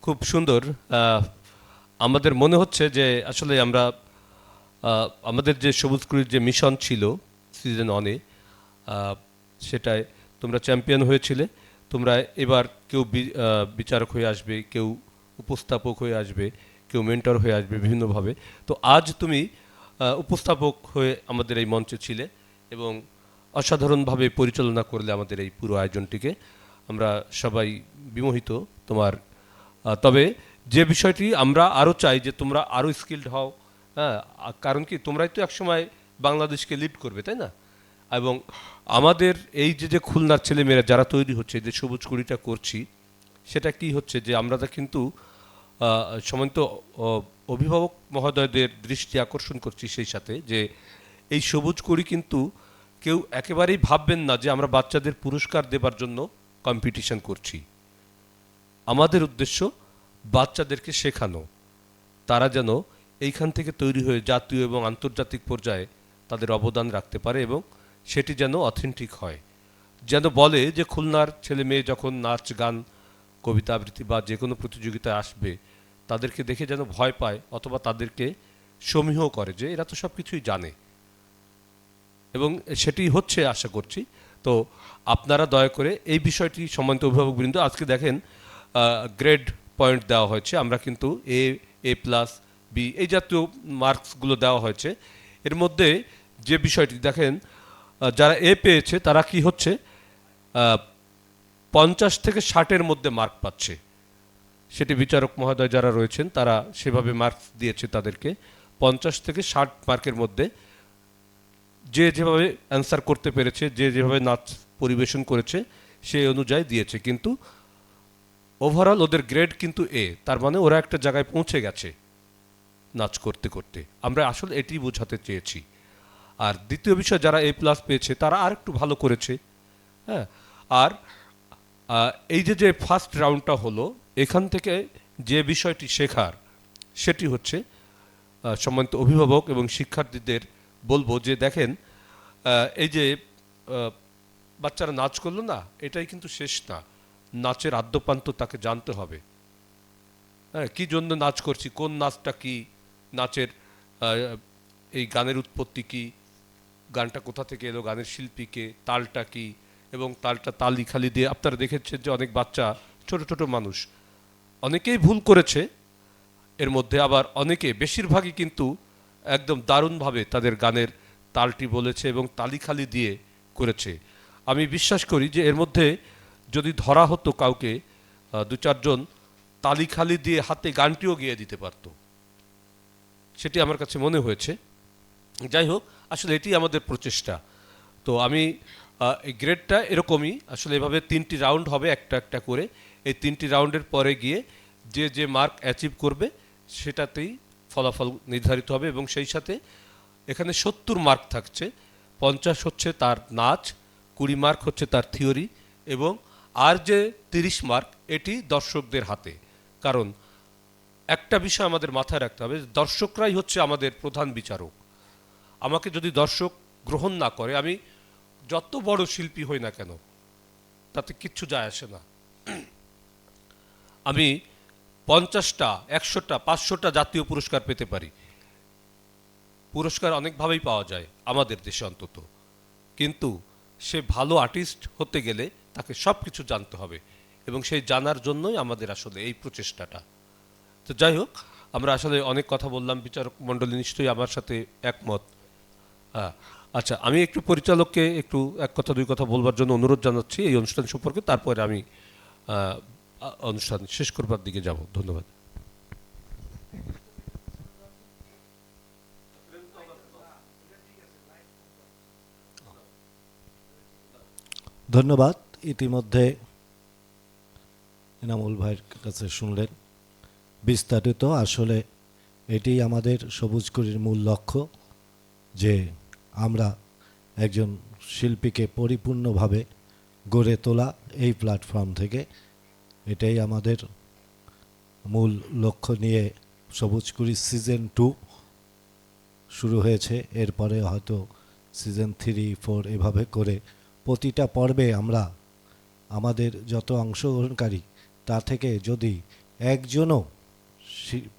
খুব সুন্দর। আমাদের মনে হচ্ছে যে আসলে আমরা আমাদের যে সবুজ কুড়ির যে মিশন ছিল সিজন 1-এ, সেটায় তোমরা চ্যাম্পিয়ন হয়েছিলে। তোমরা এবার কেউ বিচারক হয়ে আসবে, কেউ উপস্থাপক হয়ে আসবে, কেউ মেন্টর হয়ে আসবে বিভিন্নভাবে। তো আজ তুমি উপস্থাপক হয়ে আমাদের এই মঞ্চে ছিলে এবং অসাধারণভাবে পরিচালনা করলে আমাদের এই পুরো আয়োজনটিকে। আমরা সবাই বিমোহিত তোমার। তবে যে বিষয়টি আমরা আরও চাই যে তোমরা আরও স্কিলড হও। হ্যাঁ, কারণ কি তোমরাই তো একসময় বাংলাদেশকে লিড করবে, তাই না? এবং আমাদের এই যে খুলনার ছেলেমেয়েরা যারা তৈরি হচ্ছে, যে সবুজ কুড়িটা করছি, সেটা কি হচ্ছে যে আমরা কিন্তু সম্মানিত অভিভাবক মহোদয়দের দৃষ্টি আকর্ষণ করছি সেই সাথে যে এই সবুজ কুড়ি কিন্তু কেউ একেবারেই ভাববেন না যে আমরা বাচ্চাদের পুরস্কার দেবার জন্য কম্পিটিশন করছি। আমাদের উদ্দেশ্য বাচ্চাদেরকে শেখানো, তারা যেন এইখান থেকে তৈরি হয়ে জাতীয় এবং আন্তর্জাতিক পর্যায়ে তাদের অবদান রাখতে পারে এবং সেটি যেন অথেন্টিক হয়, যেন বলে যে খুলনার ছেলে মেয়ে যখন নাচ গান কবিতা আবৃত্তি বা যে কোনো প্রতিযোগিতায় আসবে তাদেরকে দেখে যেন ভয় পায় অথবা তাদেরকে সমীহ করে যে এরা তো সব কিছুই জানে, এবং সেটি হচ্ছে আশা করছি। তো আপনারা দয়া করে এই বিষয়টি সম্মানিত অভিভাবকবৃন্দ, আজকে দেখেন গ্রেড পয়েন্ট দেওয়া হয়েছে, আমরা কিন্তু এ প্লাস বি এই জাতীয় মার্কসগুলো দেওয়া হয়েছে। এর মধ্যে যে বিষয়টি দেখেন, যারা এ পেয়েছে তারা কি হচ্ছে 50 থেকে 60-এর মধ্যে মার্ক পাচ্ছে। সেটি বিচারক মহোদয় যারা রয়েছেন তারা সেভাবে মার্কস দিয়েছে তাদেরকে 50 থেকে 60 মার্কের মধ্যে, যে যেভাবে অ্যান্সার করতে পেরেছে, যে যেভাবে নাচ পরিবেশন করেছে সেই অনুযায়ী দিয়েছে। কিন্তু ওভারঅল ওদের গ্রেড কিন্তু এ, তার মানে ওরা একটা জায়গায় পৌঁছে গেছে নাচ করতে করতে। আমরা আসলে এটি বোঝাতে চেয়েছি। আর দ্বিতীয় বিষয়, যারা এ প্লাস পেয়েছে তারা আর একটু ভালো করেছে। হ্যাঁ, আর এই যে ফার্স্ট রাউন্ডটা হলো, এখান থেকে যে বিষয়টি শেখার সেটি হচ্ছে সম্মানিত অভিভাবক এবং শিক্ষার্থীদের বলবো যে দেখেন, এই যে বাচ্চারা নাচ করলো না, এটাই কিন্তু শেষ না। নাচের আদ্যপান্ত তাকে জানতে হবে। হ্যাঁ, কী জন্য নাচ করছি, কোন নাচটা কি, নাচের এই গানের উৎপত্তি কি, গানটা কোথা থেকে এলো, গানের শিল্পীকে, তালটা কি, এবং তালটা তালি খালি দিয়ে আপনারা দেখেছেন যে অনেক বাচ্চা, ছোট ছোট মানুষ, অনেকেই ভুল করেছে এর মধ্যে, আবার অনেকে, বেশিরভাগই কিন্তু একদম দারুণভাবে তাদের গানের তালটি বলেছে এবং তালি খালি দিয়ে করেছে। আমি বিশ্বাস করি যে এর মধ্যে যদি ধরা হতো কাউকে, 2-4 জন তালি খালি দিয়ে হাতে গানটিও গেয়ে দিতে পারত, সেটি আমার কাছে মনে হয়েছে। যাই হোক, আসলে এটি আমাদের প্রচেষ্টা। তো আমি এই গ্রেডটা এরকমই, আসলে এভাবে 3টি রাউন্ড হবে একটা একটা করে। এই 3টি রাউন্ডের পরে গিয়ে যে যে মার্ক অ্যাচিভ করবে সেটাতেই ফলাফল নির্ধারিত হবে, এবং সেই সাথে এখানে 70 মার্ক থাকছে। 50 হচ্ছে তার নাচ, 20 মার্ক হচ্ছে তার থিওরি, এবং আর যে 30 মার্ক এটি দর্শকদের হাতে। কারণ একটা বিষয় আমাদের মাথায় রাখতে হবে, দর্শকরাই হচ্ছে আমাদের প্রধান বিচারক। আমাকে যদি দর্শক গ্রহণ না করে, আমি যত বড় শিল্পী হই না কেন তাতে কিচ্ছু যায় আসে না। আমি 50টা, 100টা, 500টা জাতীয় পুরস্কার পেতে পারি, পুরস্কার অনেকভাবেই পাওয়া যায় আমাদের দেশে অন্তত, কিন্তু সে ভালো আর্টিস্ট হতে গেলে তাকে সব কিছু জানতে হবে, এবং সেই জানার জন্যই আমাদের আসলে এই প্রচেষ্টাটা। তো যাই হোক, আমরা আসলে অনেক কথা বললাম, বিচারক মণ্ডলী নিশ্চয়ই আমার সাথে একমত। হ্যাঁ, আচ্ছা, আমি একটু পরিচালককে একটু এক কথা দুই কথা বলবার জন্য অনুরোধ জানাচ্ছি এই অনুষ্ঠান সম্পর্কে, তারপরে আমি অনুষ্ঠান শেষ করবার দিকে যাব। ধন্যবাদ। ধন্যবাদ। ইতিমধ্যে এনামুল ভাইয়ের কাছে শুনলেন বিস্তারিত। আসলে এটি আমাদের সবুজকুড়ির মূল লক্ষ্য, যে আমরা একজন শিল্পীকে পরিপূর্ণভাবে গড়ে তোলা এই প্ল্যাটফর্ম থেকে। এটাই আমাদের মূল লক্ষ্য নিয়ে সবুজকুড়ি সিজন 2 শুরু হয়েছে। এরপরে হয়তো সিজন 3, 4 এভাবে করে প্রতিটা পর্বে আমরা আমাদের যত অংশগ্রহণকারী তা থেকে যদি একজনও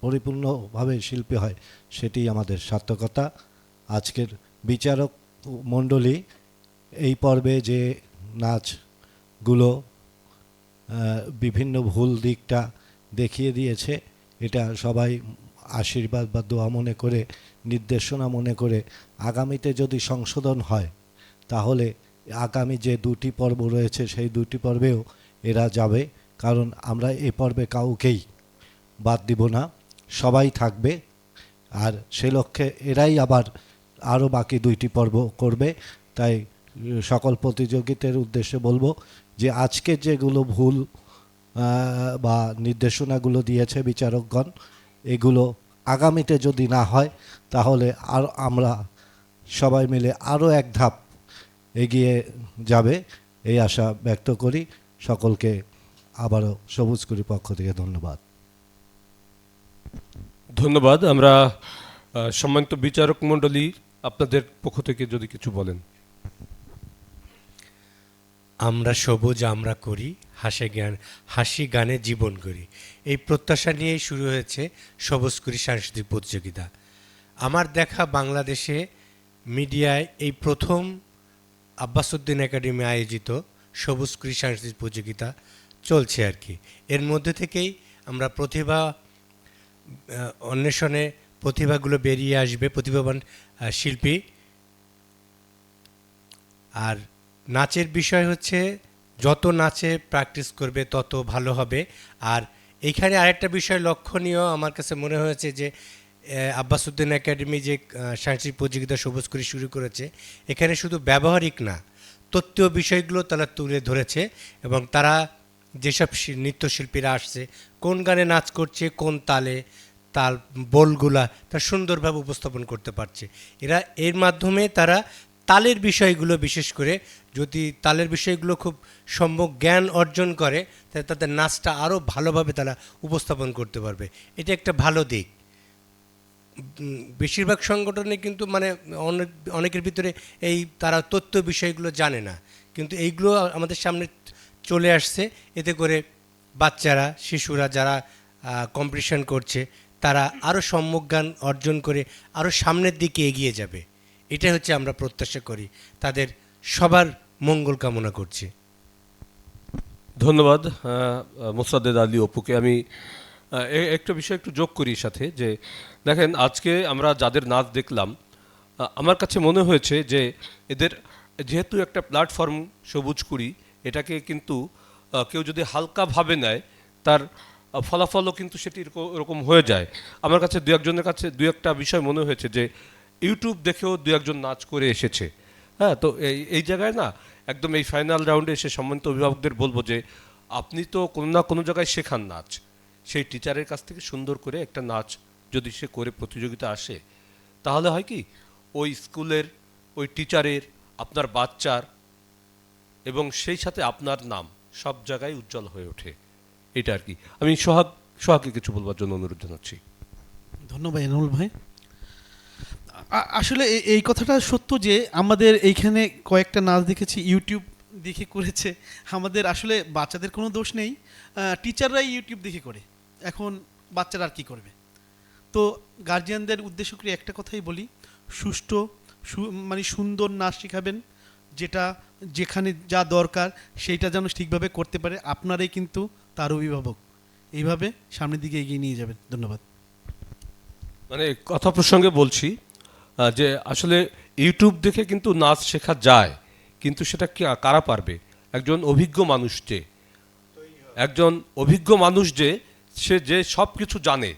পরিপূর্ণভাবে শিল্পী হয়, সেটি আমাদের সার্থকতা। আজকের বিচারক মণ্ডলী এই পর্বে যে নাচগুলো বিভিন্ন ভুল দিকটা দেখিয়ে দিয়েছে, এটা সবাই আশীর্বাদ বা দোয়া মনে করে, নির্দেশনা মনে করে আগামীতে যদি সংশোধন হয়, তাহলে আগামী যে 2টি পর্ব রয়েছে সেই 2টি পর্বেও এরা যাবে। কারণ আমরা এ পর্বে কাউকেই বাদ দিব না, সবাই থাকবে। আর সে লক্ষ্যে এরাই আবার আরও বাকি 2টি পর্ব করবে। তাই সকল প্রতিযোগিতার উদ্দেশ্যে বলবো যে আজকে যেগুলো ভুল বা নির্দেশনাগুলো দিয়েছে বিচারকগণ, এগুলো আগামীতে যদি না হয়, তাহলে আর আমরা সবাই মিলে আরও এক ধাপ এগিয়ে যাবে, এই আশা ব্যক্ত করি। সকলকে আবারও সবুজকুড়ি পক্ষ থেকে ধন্যবাদ। ধন্যবাদ। আমরা সম্মানিত বিচারক মণ্ডলী, আপনাদের পক্ষ থেকে যদি কিছু বলেন। আমরা সবুজ আমরা করি, হাসি গানে জীবন করি, এই প্রত্যাশা নিয়েই শুরু হয়েছে সবুজ করি সাংস্কৃতিক প্রতিযোগিতা। আমার দেখা বাংলাদেশে মিডিয়ায় এই প্রথম আব্বাসউদ্দিন একাডেমি আয়োজিত সবুজ করি সাংস্কৃতিক প্রতিযোগিতা চলছে আর কি। এর মধ্যে থেকেই আমরা প্রতিভা অন্বেষণে প্রতিভাগুলো বেরিয়ে আসবে, প্রতিভাবান শিল্পী। আর নাচের বিষয় হচ্ছে যত নাচে প্র্যাকটিস করবে তত ভালো হবে। আর এইখানে আরেকটা বিষয় লক্ষণীয় আমার কাছে মনে হয়েছে যে আব্বাসউদ্দিন একাডেমি যে সাংস্কৃতিক প্রতিযোগিতা সবুজ করি শুরু করেছে, এখানে শুধু ব্যবহারিক না, তত্ত্বীয় বিষয়গুলো তারা তুলে ধরেছে। এবং তারা যেসব নৃত্যশিল্পীরা আসছে, কোন গানে নাচ করছে, কোন তালে, তাল বোলগুলা তারা সুন্দরভাবে উপস্থাপন করতে পারছে। এরা এর মাধ্যমে তারা তালের বিষয়গুলো, বিশেষ করে যদি তালের বিষয়গুলো খুব সম্যক জ্ঞান অর্জন করে, তাহলে তাদের নাচটা আরও ভালোভাবে তারা উপস্থাপন করতে পারবে। এটা একটা ভালো দিক। বেশিরভাগ সংগঠনে কিন্তু মানে অনেকের ভিতরে এই তারা তথ্য বিষয়গুলো জানে না, কিন্তু এইগুলো আমাদের সামনে চলে আসছে। এতে করে বাচ্চারা, শিশুরা যারা কম্পিটিশন করছে, তারা আরও সম্যক জ্ঞান অর্জন করে আরও সামনের দিকে এগিয়ে যাবে। এটাই হচ্ছে আমরা প্রত্যাশা করি, তাদের সবার মঙ্গল কামনা করছি। ধন্যবাদ মোসাদ্দেদ আলী অপুকে। আমি একটা বিষয় একটু যোগ করি সাথে, যে দেখেন আজকে আমরা যাদের নাচ দেখলাম, আমার কাছে মনে হয়েছে যে এদের যেহেতু একটা প্ল্যাটফর্ম সবুজ কুড়ি, এটাকে কিন্তু কেউ যদি হালকাভাবে নেয়, তার ফলাফলও কিন্তু সেটি এরকম হয়ে যায়। আমার কাছে দু একজনের কাছে দু একটা বিষয় মনে হয়েছে যে ইউটিউব দেখেও দু একজন নাচ করে এসেছে। হ্যাঁ, তো এই জায়গায় না একদম এই ফাইনাল রাউন্ডে এসে সম্মানিত অভিভাবকদের বলবো যে আপনি তো কোনো না কোনো জায়গায় শেখান নাচ, সেই টিচারের কাছ থেকে সুন্দর করে একটা নাচ যদি সে করে প্রতিযোগিতা আসে, তাহলে হয় কি ওই স্কুলের, ওই টিচারের, আপনার বাচ্চার এবং সেই সাথে আপনার নাম সব জায়গায় উজ্জ্বল হয়ে ওঠে। এটা আর কি। আমি সোহাগকে কিছু বলবার জন্য অনুরোধ জানাচ্ছি। ধন্যবাদ এনামুল ভাই। আসলে এই কথাটা সত্য যে আমাদের এইখানে কয়েকটা নাচ দেখেছি ইউটিউব দেখে করেছে। আমাদের আসলে বাচ্চাদের কোনো দোষ নেই, টিচাররাই ইউটিউব দেখে করে। এখন বাচ্চারা আর কী করবে? তো গার্জিয়ানদের উদ্দেশ্য করে একটা কথাই বলি, সুষ্ঠু মানে সুন্দর নাচ শেখাবেন, যেটা যেখানে যা দরকার সেইটা যেন ঠিকভাবে করতে পারে। আপনারাই কিন্তু তার অভিভাবক। এইভাবে সামনের দিকে এগিয়ে নিয়ে যাবেন। ধন্যবাদ। মানে কথা প্রসঙ্গে বলছি যে আসলে ইউটিউব দেখে কিন্তু নাচ শেখা যায়, কিন্তু সেটা কারা পারবে? একজন অভিজ্ঞ মানুষ যে সে যে সব কিছু জানে,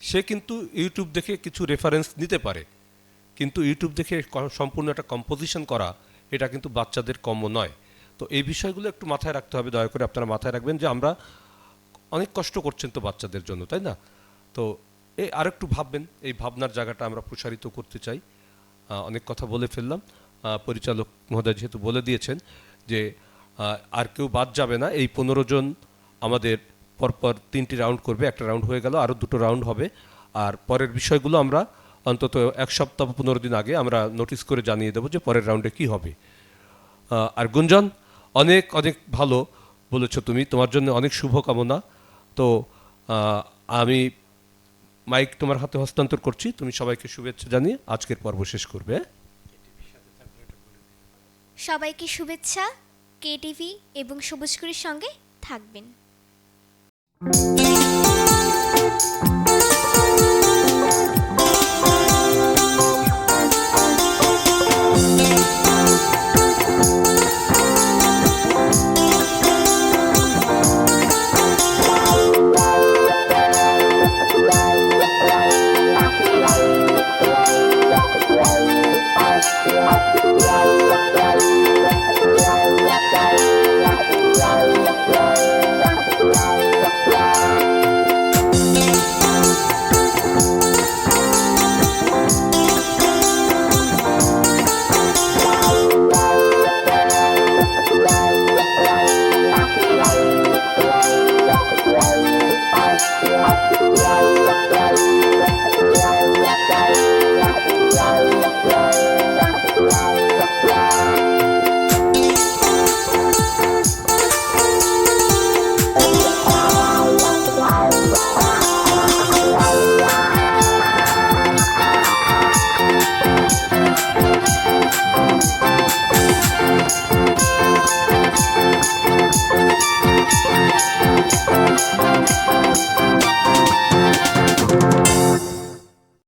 সে কিন্তু ইউটিউব দেখে কিছু রেফারেন্স নিতে পারে, কিন্তু ইউটিউব দেখে সম্পূর্ণ একটা কম্পোজিশন করা, এটা কিন্তু বাচ্চাদের কম নয়। তো এই বিষয়গুলো একটু মাথায় রাখতে হবে। দয়া করে আপনারা মাথায় রাখবেন যে আমরা অনেক কষ্ট করছেন তো বাচ্চাদের জন্য, তাই না? তো এই আরেকটু ভাববেন, এই ভাবনার জায়গাটা আমরা প্রসারিত করতে চাই। অনেক কথা বলে ফেললাম। পরিচালক মহোদয় যেহেতু বলে দিয়েছেন যে আর কেউ বাদ যাবে না, এই 15 জন আমাদের পরপর 3টি রাউন্ড করবে। একটা রাউন্ড হয়ে গেল, আরও 2টো রাউন্ড হবে। আর পরের বিষয়গুলো আমরা অন্তত 1 সপ্তাহ 15 দিন আগে আমরা নোটিশ করে জানিয়ে দেবো যে পরের রাউন্ডে কি হবে। আর গুঞ্জন, অনেক অনেক ভালো বলেছো তুমি, তোমার জন্য অনেক শুভকামনা। তো আমি মাইক তোমার হাতে হস্তান্তর করছি, তুমি সবাইকে শুভেচ্ছা জানিয়ে আজকের পর্ব শেষ করবে। সবাইকে শুভেচ্ছা। কেটিভি এবং সবুজ কুড়ির সঙ্গে থাকবেন।